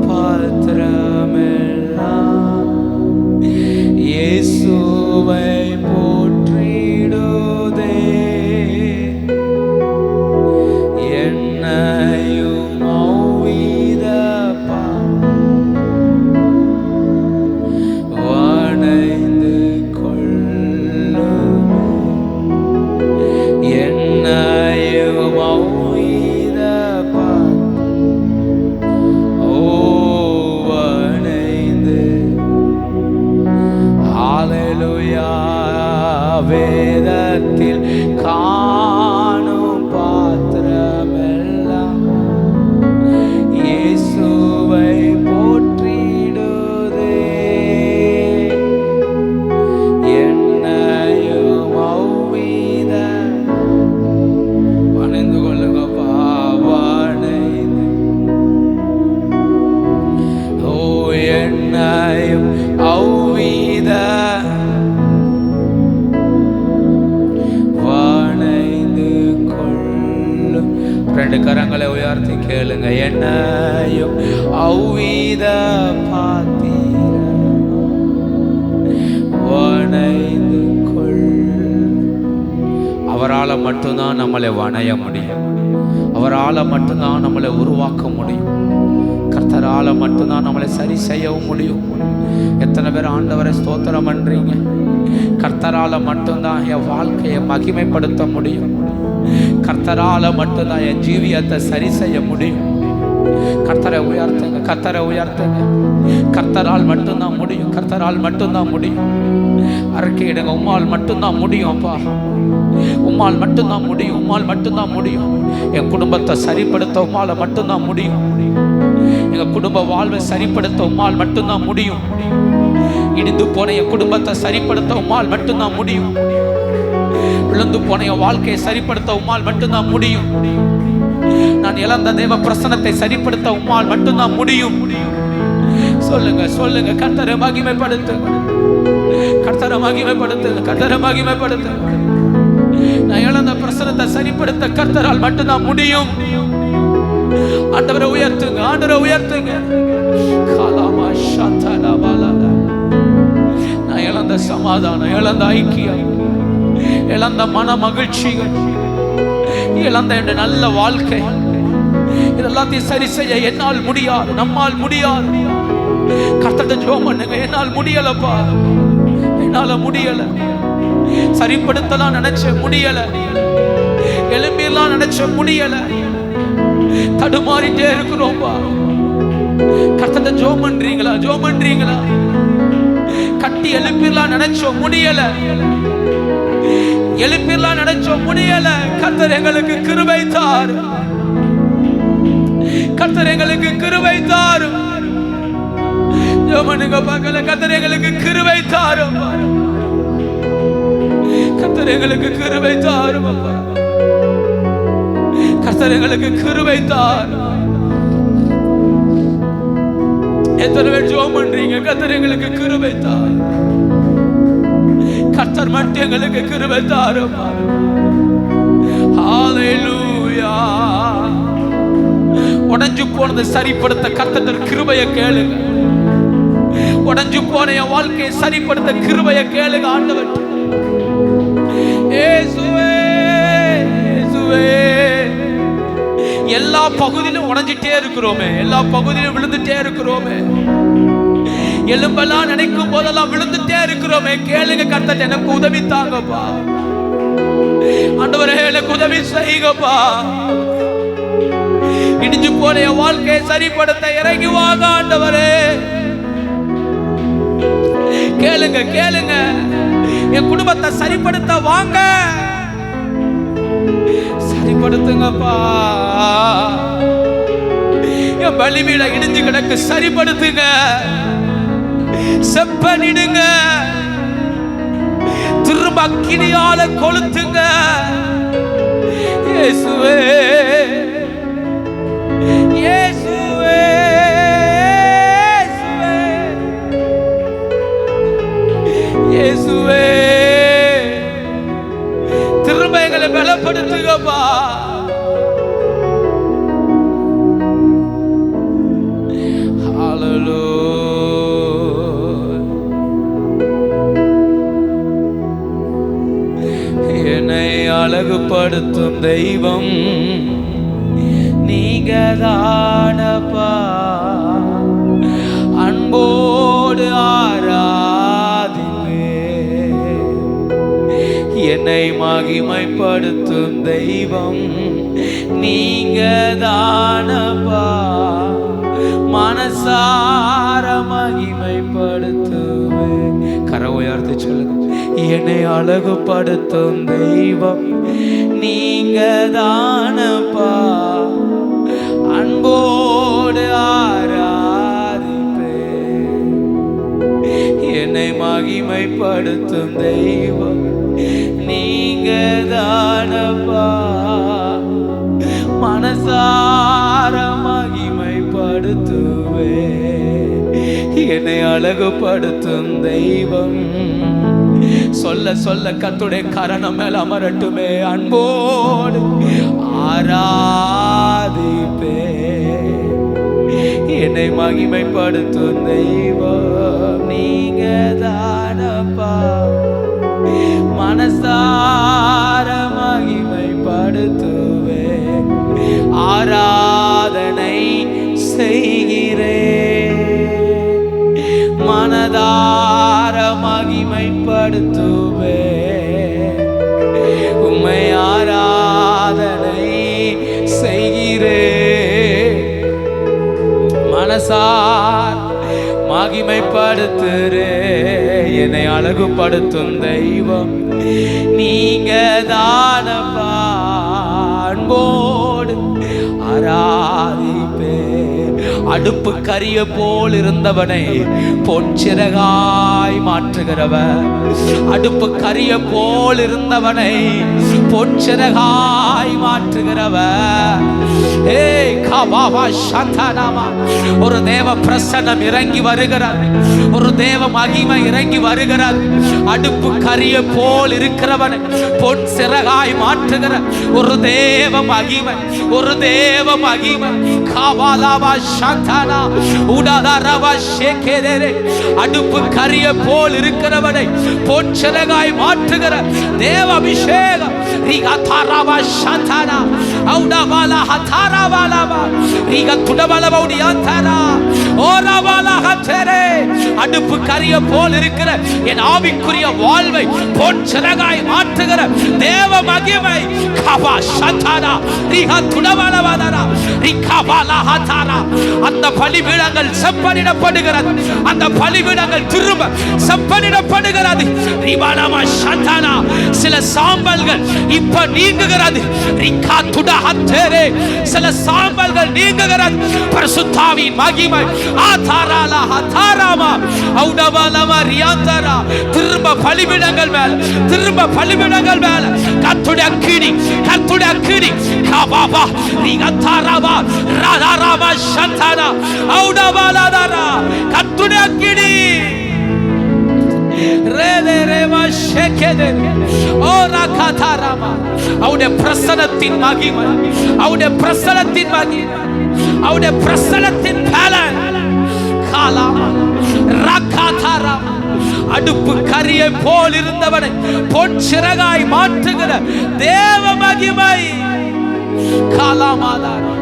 பாத்திரமெல்லாம் இயேசுவை போற்றிடுதே. என்னையும் அவ்வித வணைந்து கொள்ளுமே, என்னையும் அவ்வித வணைந்து. ஹalleluya. வேதத்தில் காணும் பாத்திரமெல்லாம் இயேசுவை போற்றிடுதே. என்னையும் அவ்வித வணைந்து கொள்ளுங்கப்பா, வணைந்து. ஓ என்னையும் அவ்வித வணைந்து கொள்ளும். ரெண்டு கரங்களை உயர்த்தி கேளுங்க. என்னையும் அவ்வித பாத்திரம் வணைந்து கொள். அவரால் மட்டும்தான் நம்மளை வணைய முடியும், அவரால் மட்டும்தான் நம்மளை உருவாக்க முடியும், கர்த்தரால் மட்டும்தான் நம்மளை சரி செய்யவும் முடியும். எத்தனை பேர் ஆண்டவரை ஸ்தோத்திரம் பண்றீங்க? கர்த்தரால் மட்டும்தான் என் வாழ்க்கையை மகிமைப்படுத்த முடியும், கர்த்தரால் மட்டும்தான் என் ஜீவியத்தை சரி செய்ய முடியும். கர்த்தரை உயர்த்துங்க, கர்த்தரை உயர்த்துங்க. கர்த்தரால் மட்டும்தான் முடியும், கர்த்தரால் மட்டும்தான் முடியும். அறிக்கையிடுங்க, உம்மால் மட்டும்தான் முடியும் அப்பா, உம்மால் மட்டும்தான் முடியும், உம்மால் மட்டும்தான் முடியும். என் குடும்பத்தை சரிப்படுத்த உம்மால் மட்டும்தான் முடியும், எங்க குடும்ப வாழ்வை சரிப்படுத்த உம்மால் மட்டும்தான் முடியும். இடிந்து போன என் குடும்பத்தை சரிப்படுத்த உம்மால் மட்டும்தான் முடியும். விழுந்து போன என் வாழ்க்கையை சரிப்படுத்த உம்மால் மட்டும்தான் முடியும். நான் இழந்த தேவ பிரசன்னத்தை சரிப்படுத்த உம்மால் மட்டும்தான் முடியும். சொல்லுங்க சொல்லுங்க, கர்த்தரை மகிமைப்படுத்துங்க, கர்த்தரை மகிமைப்படுத்துங்க, கர்த்தரை மகிமைப்படுத்துங்க. நான் இழந்த பிரசன்னத்தை சரிப்படுத்த கர்த்தரால் மட்டும்தான் முடியும். ஆண்டவரை உயர்த்துங்க, ஆண்டவரை உயர்த்துங்க. நான் இழந்த சமாதானம், இழந்த ஐக்கியம், இழந்த மன மகிழ்ச்சிகள், இழந்த என்ற நல்ல வாழ்க்கை, இதெல்லாத்தையும் சரி செய்ய என்னால் முடியாது, நம்மால் முடியாது. கர்த்தரை ஜெபம் பண்ணுங்க. என்னால் முடியலப்பா, என்னால முடியல. சரிப்படுத்தலாம் நினைச்ச முடியல, எழும்பியெல்லாம் நினைச்ச முடியல, தடுமாறிட்டே இருக்கிறோம்பா. கர்த்தரை ஜெபம் பண்றீங்களா? ஜெபம் பண்றீங்களா? கட்டி எழுப்பிடலாம் நினைச்சோம், முடியல. எழுப்பிடலாம் நினைச்சோம், முடியல. கர்த்தர் எங்களுக்கு கிருபை தாரும், கர்த்தர் எங்களுக்கு கிருபை தாரும். ஜெபம் பார்க்கல, கர்த்தர் எங்களுக்கு கிருபை தாரும், கர்த்தர் எங்களுக்கு கிருபை தாரும் அப்பா, கர்த்தர் எங்களுக்கு கிருபை தாரும். எத்தனை பேர் ஜெபம் பண்றீங்க? கர்த்தர் எங்களுக்கு கிருபை தாரும், கர்த்தர் மட்டும் எங்களுக்கு கிருபை தாரும். ஹalleluya. உடைஞ்சு போனதை சரிப்படுத்த கர்த்தர் கிருபையை கேளுங்க. உடைஞ்சு போன என் வாழ்க்கையை சரிப்படுத்த கிருபையை கேளுங்க ஆண்டவர். இயேசுவே இயேசுவே. எல்லா பகுதியிலும் உடைஞ்சிட்டே இருக்கிறோமே, எல்லா பகுதியிலும் விழுந்துட்டே இருக்கிறோமே, எலும்பெல்லாம் நினைக்கும் போதெல்லாம் விழுந்துட்டே இருக்கிறோமே. கேளுங்க, கர்த்தர் எனக்கு உதவி தாங்கப்பா, ஆண்டவரே எனக்கு உதவி செய்யுங்கப்பா. இடிஞ்சு போன என் வாழ்க்கையை சரிப்படுத்த இறங்கி வாங்க ஆண்டவரே. கேளுங்க கேளுங்க, என் குடும்பத்தை சரிப்படுத்த வாங்க, சரிப்படுத்துங்கப்பா. என் பலிபீட இடிஞ்சு கிடக்கு, சரிப்படுத்துங்க, செப்பனிடுங்க, திரும்ப அக்கினியால கொளுத்துங்க இயேசுவே, இயேசுவே, இயேசுவே, திரும்ப எங்களை பலப்படுத்துங்கப்பா. என்னை அழகுபடுத்தும் தெய்வம் நீங்க தானப்பா. அன்போடு ஆராதிப்பே. என்னை மகிமைப்படுத்தும் தெய்வம் நீங்க தானப்பா. மனசார மகிமைப்படுத்துவே. கரை உயர்த்தி சொல்லுங்க. என்னை அழகுபடுத்தும் தெய்வம் நீங்க தானப்பா. அன்போடு ஆராதிப்பே. என்னை மகிமைப்படுத்தும் தெய்வம் நீங்க தானப்பா. மனசார மகிமைப்படுத்துவே. என்னை அழகுபடுத்தும் தெய்வம். சொல்ல சொல்ல கர்த்தருடைய கரணம் மேல அமரட்டுமே. அன்போடு ஆராதிப்பே. என்னை மகிமைப்படுத்தும் தெய்வம் நீங்க தானப்பா. மனசார மகிமைப்படுத்துவே. ஆராதனை செய்கிறே. மனதார மகிமைப்படுத்துவே. உம்மை ஆராதனை செய்கிறே. மனசார் மகிமைப்படுத்துறே. என்னை அழகுபடுத்தும் தெய்வம் நீங்க தானப்பா. அன்போடு ஆராதிப்பே. அடுப்பு கரிய போல் இருந்தவனை பொன்சிறகாய் மாற்றுகிறவர். அடுப்பு கரிய போல் இருந்தவனை பொன்சிறகாய் மாற்றுகிறவர். ஒரு தேவ பிரசன்னம் இறங்கி வருகிறது. ஒரு தேவ மகிமை இறங்கி வருகிறது. அடுப்பு கரிய போல் இருக்கிறவனை பொன் சிறகாய் மாற்றுகிற ஒரு தேவ மகிமை, ஒரு தேவ மகிமை. அடுப்பு கரிய போல் இருக்கிறவனை பொன் சிறகாய் மாற்றுகிற தேவ அபிஷேகம். அடுப்பு கரிய போல் இருக்கிற என் ஆவிக்குரிய வாழ்வை பொன் சிறகாய் மாற்றுகிற தேவ மகிமை. அந்த பலிபீடங்கள் செப்பனிடப்படுகிறது. அந்த பலிபீடங்கள் திரும்ப செப்பனிடப்படுகிறது. சில சாம்பல்கள் இப்ப நீங்குகிறது. சில சாம்பல்கள் நீங்குகிறது. பரிசுத்தாவின் மகிமை திரும்ப பலிபீடங்கள் மேல, திரும்ப பலிபீடங்கள் மேல கர்த்தருடைய அக்கினி, கர்த்தருடைய அக்கினி. காபாபா ரிகதாராபா ராதாராபா சந்தனா அவுடபாலாதாரா. கர்த்தருடைய அக்கினி. அவருடைய பிரசனத்தின் மகிமை, அவருடைய பிரசனத்தின் மகிமை, அவருடைய பிரசனத்தின் பலன். அடுப்பு கரியை போல் இருந்தவனை பொன் சிறகாய் மாற்றுகிற தேவ மகிமை. காலாமாதாரா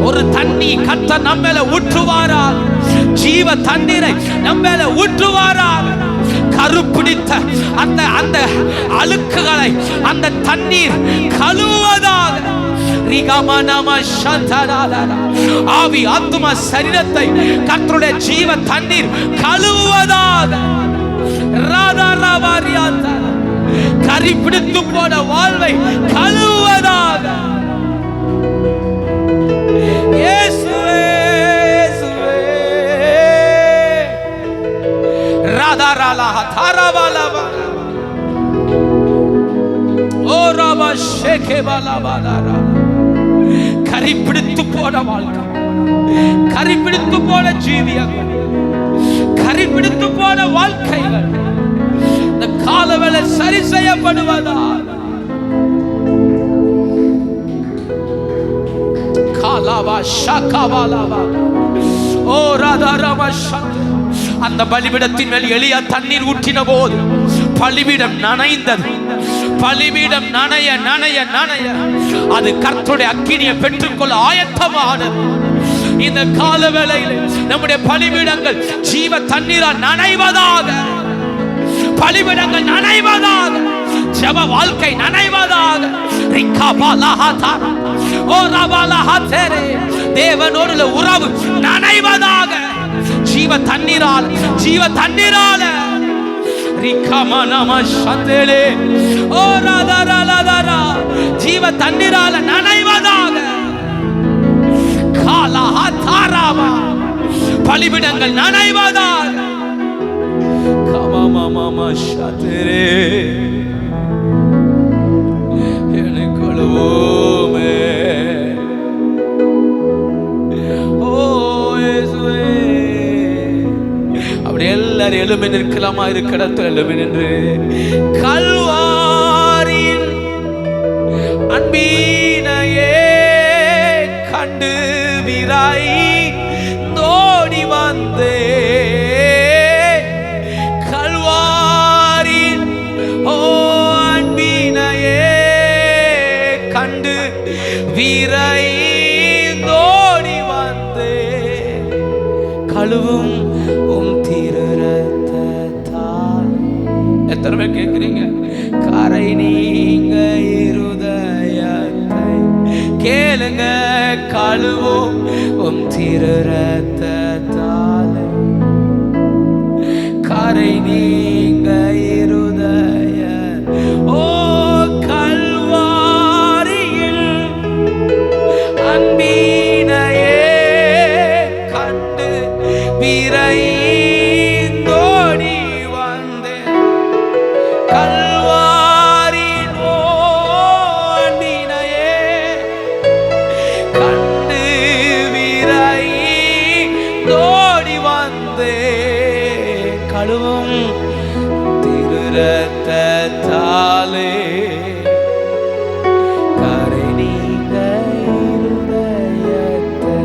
ஒரு தண்ணி கர்த்தர் நம்மேல ஊற்றுவாரால் ஜீவ தண்ணீரை நம்ம மேல ஊற்றுவாராக. கருப்பிடித்த அந்த அந்த அழுக்குகளை அந்த தண்ணீர் கழுவுவதாக. ஆவி ஆத்தும சரீரத்தை கர்த்தருடைய ஜீவ தண்ணீர் கழுவுவதாக. கரிபிடித்து போன வாழ்வை கழுவுவதாக. கரிபிடித்து போன வாழ்க்கை, கரிபிடித்து போன ஜீவியங்கள், கரிபிடித்து போன வாழ்க்கைகள் இந்த காலவேளை சரி செய்யப்படுவதால் அந்த பலிபீடத்தின் மேல் எலியா தண்ணீர் ஊற்றின போது பலிபீடம் நனைந்தது. பலிபீடம் நனைய நனைய நனைய அது கர்த்தருடைய அக்கினியை பெற்றுக்கொள்ள ஆயத்தமானது. இந்த காலவேளையில் நம்முடைய பலிபீடங்கள் ஜீவ தண்ணீரால் நனைவதாக. பலிபீடங்கள் நனைவதாக. ஜெப வாழ்க்கை நனைவதாக. தேவனோடு உறவு நனைவதாக. ஜீவ தண்ணீரால், ஜீவ தண்ணீரால ஜீவ தண்ணீரால நனைவதாக. பலிபீடங்கள் நனைவதாக. அப்படி எல்லாரும் எழுமி நிற்கலாமா? இருக்கிற இடத்துல எழுமி நின்று கல்வாரின் அன்பினையே கண்டு விராய் தோடி வந்தே. கல்வாரின் அன்பினையே கண்டு விராய் தோடி வந்தே. கழுவும் எத்தனை பேர் கேட்கிறீங்க? கரை நீங்க இருதயத்தை கேளுங்க, கழுவும் உம் திரு ரத்தத்தாலே. கரை நீங்க இருதய ஓ கல்வாரியில் அன்பினையே கண்டு விரை ரத்தத்தாலே. கரை நீங்க இருதயத்தை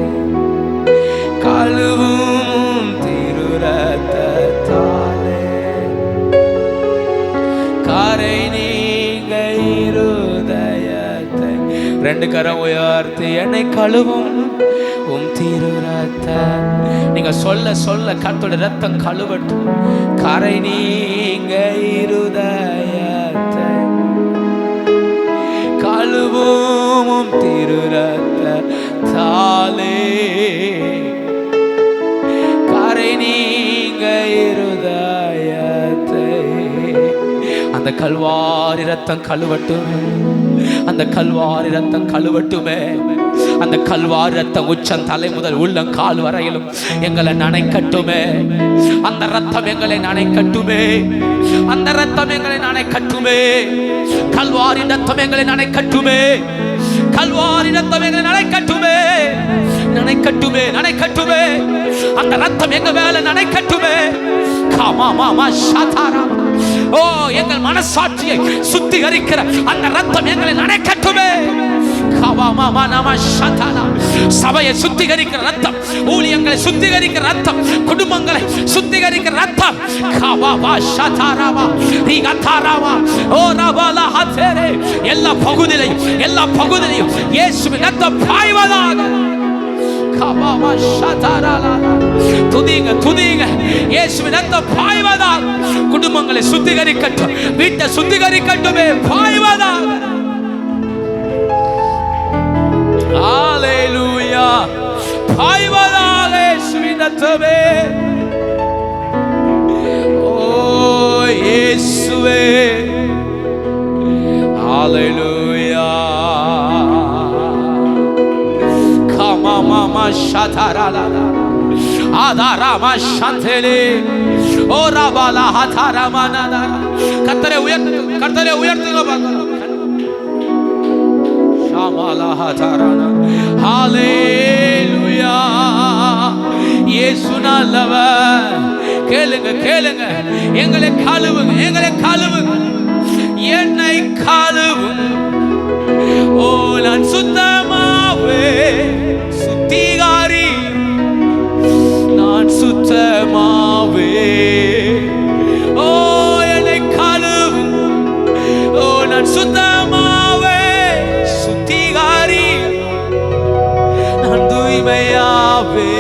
கழுவும் திரு ரத்தத்தாலே. கரை நீங்க இருதயத்தை. ரெண்டு கரம் உயர்த்தி என்னை கழுவும் உம் திரு ரத்தம். நீங்க சொல்ல சொல்ல கர்த்தருடைய ரத்தம் கழுவட்டும். கரை நீங்க இருதயத்தை கழுவும் திரு ரத்தத்தாலே. கரை நீங்க இருதயத்தை. அந்த கல்வாரி ரத்தம் கழுவட்டும். அந்த கல்வாரி ரத்தம் கழுவட்டுமே. அந்த கல்வாரி ரத்தம் உச்சம் தலை முதல் உள்ளம் கால் வரையிலும் எங்களை நனைக்கட்டுமே. அந்த ரத்தம் எங்களை நனைக்கட்டுமே. அந்த ரத்தம் எங்களை நனைக்கட்டுமே. கல்வாரி ரத்தம் எங்களை நனைக்கட்டுமே. கல்வாரி ரத்தம் எங்களை நனைக்கட்டுமே. நனைக்கட்டுமே, நனைக்கட்டுமே. அந்த ரத்தம் எங்க மேல நனைக்கட்டுமே. ஓ எங்கள் மனசாட்சியை சுத்திகரிக்கிற அந்த ரத்தம் எங்களை நனைக்கட்டுமே. சபையை சுத்திகரிக்கிற ரத்தம், ஊழியங்களை சுத்திகரிக்கிற ரத்தம், குடும்பங்களை சுத்திகரிக்கிற ரத்தம். எல்லா பகுதியிலையும் எல்லா பகுதியிலையும் இயேசுவின் ரத்தம் பாய்வதாக. துதிங்க துதிங்க. இயேசுவின் ரத்தம் பாய்வதால் குடும்பங்களை சுத்திகரிக்கட்டும், வீட்டை சுத்திகரிக்கட்டுமே, பாய்வதால். ஹalleluya, பாய்வதால் இயேசுவின் ரத்தமே. ஓ இயேசுவே, ஹalleluya. Mama shatarala adarama shantele orabala hataramana. கர்த்தரே உயர்த்துங்க பார்க்கலாம். ஷாமலா ஹதாரானா. ஹalleluya. இயேசு நல்லவர். கேளுங்க கேளுங்க. எங்களை கழுவுங்க, எங்களை கழுவுங்க, என்னை கழுவுங்க. ஓ நான் சுத்தமாவே சுத்திகாரி, நான் சுத்தமாவே. ஓ என்னை கழுவு. ஓ நான் சுத்தமாவே சுத்திகாரி, நான் தூய்மையாவே.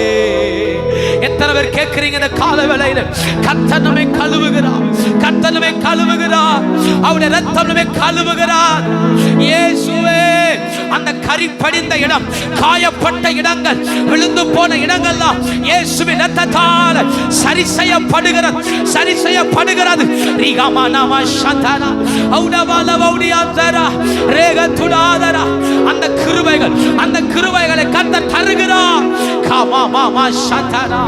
எத்தனை பேர் கேட்கிறீங்க இந்த கால வேளையில? கர்த்தர் நம்மை கழுவுகிறார், கர்த்தர் நம்மை கழுவுகிறார், அவருடைய ரத்தம் நம்மை கழுவுகிறார். இயேசுவே, அந்த கரி படிந்த இடம், காயப்பட்ட இடங்கள், விழுந்து போன இடங்கள்லாம் இயேசுவின் ரத்தத்தால் சரி செய்யப்படுகிறது, சரி செய்யப்படுகிறது. ரிகமானாமா சந்தனா ஔடவால வௌடியாந்தரா ரேகதுடாதரா. அந்த கிருபைகள், அந்த கிருபைகளை கர்த்தர் தருகிறார். கமாமாமா சந்தனா,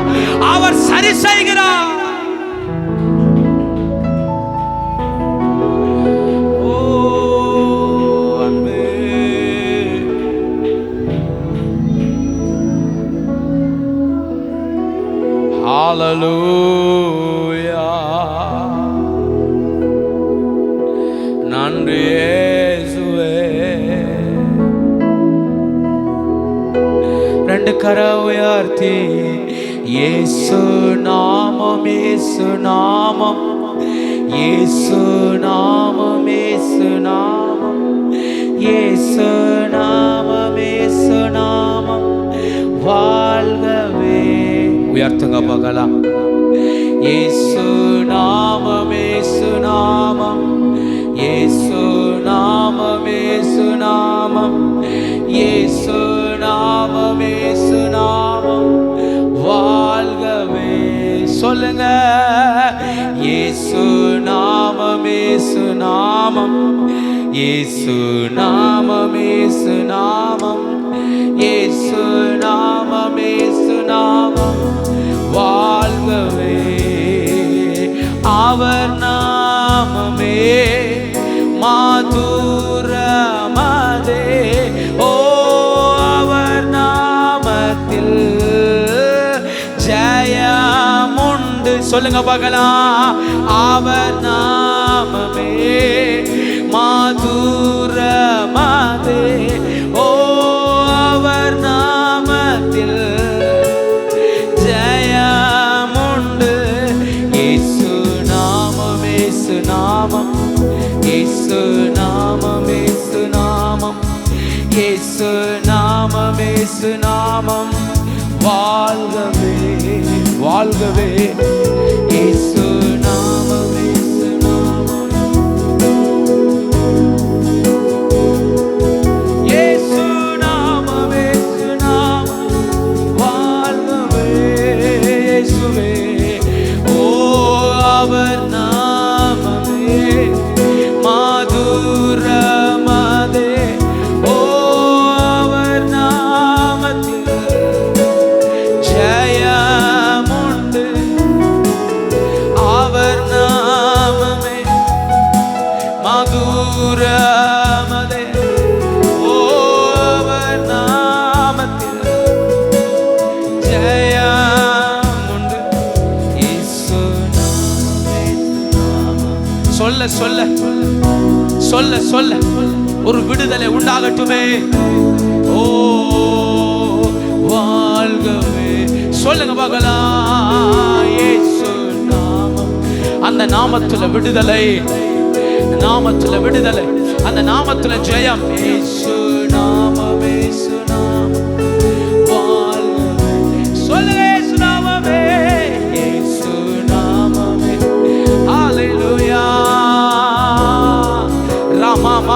அவர் சரி செய்கிறார். ஹalleluya. நன்றி இயேசுவே. ரெண்டு கரை உயர்த்தி இயேசு நாமம், இயேசு நாமம், இயேசு நாமம், இயேசு நாமம், இயேசு நாமம், இயேசு நாமம் வாழ்கவே. உயர்த்துங்க பார்க்கலாம். இயேசு நாமம், இயேசு நாமம், இயேசு நாமம், இயேசு நாமம், இயேசு நாமம், இயேசு நாமம் வாழ்கவே. சொல்லுங்க. இயேசு நாமம், இயேசு நாமம், இயேசு நாமம், இயேசு நாமம், இயேசு நாமம், இயேசு நாமம் வாழ்கவே. அவர் நாமமே மாதுரமதே. ஓ அவர் நாமத்தில் ஜெயமுண்டு. சொல்லுங்க பார்க்கலாம். அவர் நாமமே மாதுரமதே. ஓ அவர் நாமத்தில் ஜெயமுண்டு. இயேசு நாமம், இயேசு நாமம், இயேசு நாமம், இயேசு நாமம், இயேசு நாமம், இயேசு நாமம் வாழ்கவே, வாழ்கவே. இயேசு நாமம், இயேசு நாமம், இயேசு நாமம், இயேசு நாமம் வாழ்கவே. இயேசுவே, ஓ அவர் நாமமே மாதுரமதே. ஓ அவர் நாமத்தில் ஜெயமுண்டு. அவர் நாமமே மாதுரமதே. ஓ அவர் நாமத்தில் ஜெயமுண்டு. இயேசு நாமமே. சொல்ல சொல்ல சொல்ல சொல்ல ஒரு விடுதலை உண்டாகட்டுமே. ஓ வாழ்கவே. சொல்லுங்க பார்க்கலாம். இயேசு நாமம், அந்த நாமத்துல விடுதலை, நாமத்துல விடுதலை, அந்த நாமத்துல ஜெயம். இயேசு நாமம், இயேசு நாமம் வாழ்க.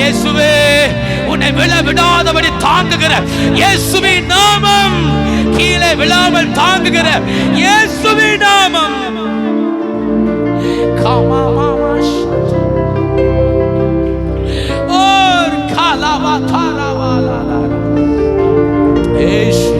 இயேசுவே உன்னை விழ விடாதபடி தாங்குகிற இயேசுவின் நாமம், கீழே விழாமல் தாங்குகிற இயேசுவின் நாமம். ஓர் காலாவா காலாவாலா இயேசு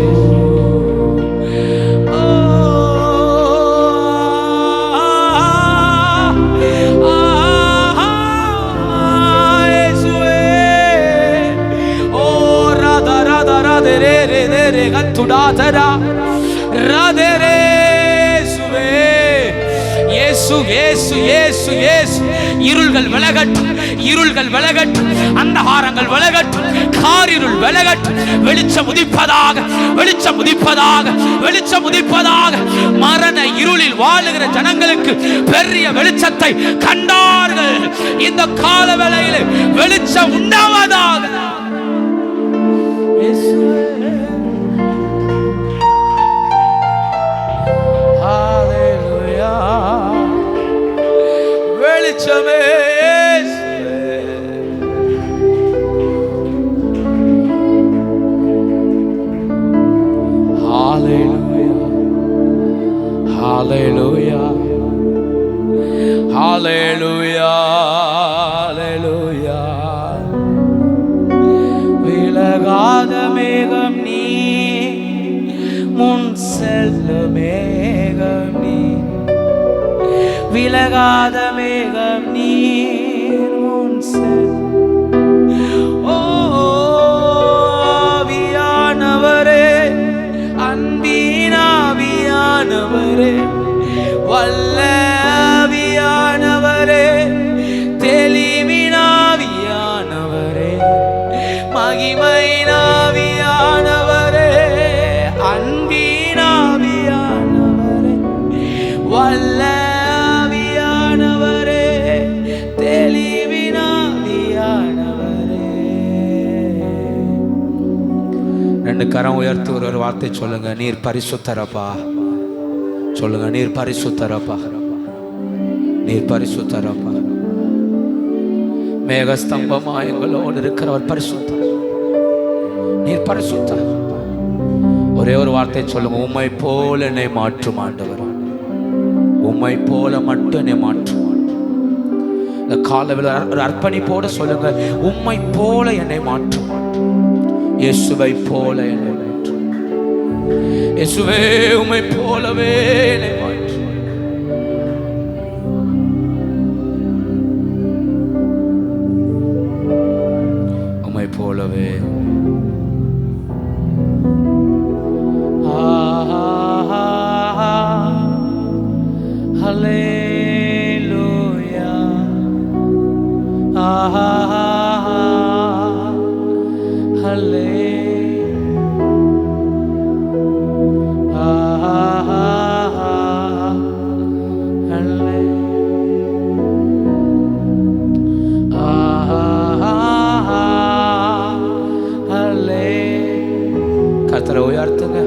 இருள்கள் விலகட்டும், இருள்கள் விலகட்டும், அந்தகாரங்கள் விலகட்டும், காரிருள் விலகட்டும். வெளிச்சம் உதிப்பதாக, வெளிச்சம் உதிப்பதாக, வெளிச்சம் உதிப்பதாக. மரண இருளில் வாழுகிற ஜனங்களுக்கு பெரிய வெளிச்சத்தை கண்டார்கள். இந்த கால வேளையில் வெளிச்சம் உண்டாவதாக. வெளிச்சமே Hallelujah, hallelujah, hallelujah. விலகாத மேகம் நீ, முன் செல்லும் மேகம் நீ, விலகாத மேகம் நீ, முன் செல்லும். ஓ ஆவியானவரே, அன்பின் ஆவியானவரே, வல்ல ஆவியானவரே, தெளிவின் ஆவியானவரே, மகிமையின் ஆவியானவரே, அன்பின் ஆவியானவரே, வல்ல ஆவியானவரே, தெளிவின் ஆவியானவரே. ரெண்டு கரம் உயர்த்தி ஒரு வார்த்தை சொல்லுங்க. நீர் பரிசுத்தரப்பா சொல்லுங்க. நீர் பரிசுத்தரப்பா, நீர் பரிசுத்தரப்பா. மேகஸ்தம்பமா எங்களோடு இருக்கிறவர் பரிசுத்தர், நீர் பரிசுத்தர். ஒரே ஒரு வார்த்தை சொல்லுங்க. உம்மை போல என்னை மாற்றும் ஆண்டவர், உம்மை போல மட்டும் என்னை மாற்றும். இந்த காலையில் ஒரு அர்ப்பணிப்போட சொல்லுங்க. உம்மை போல என்னை மாற்றும், இயேசுவை போல என்னை மாற்றும். இயேசுவே உம்மை போலவே என்னை மாற்றும். உம்மை போலவே. Hallelujah, hallelujah. கர்த்தரை உயர்த்துங்க.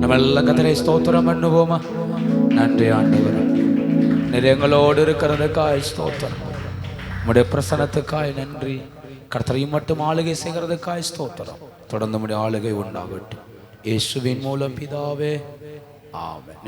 நம்ம எல்லாம் கர்த்தரை ஸ்தோத்திரம் பண்ணுவோமா? நன்றி ஆண்டவரே, நீர் எங்களோடு இருக்கிறதுக்காய் ஸ்தோத்திரம். உம்முடைய பிரசன்னத்துக்காய் நன்றி. கர்த்தரையும் மட்டும் ஆளுகை செய்கிறதுக்காய் ஸ்தோத்திரம். தொடர்ந்து உம்முடைய ஆளுகை உண்டாகட்டும். இயேசுவின் மூலம் பிதாவே, ஆமென்.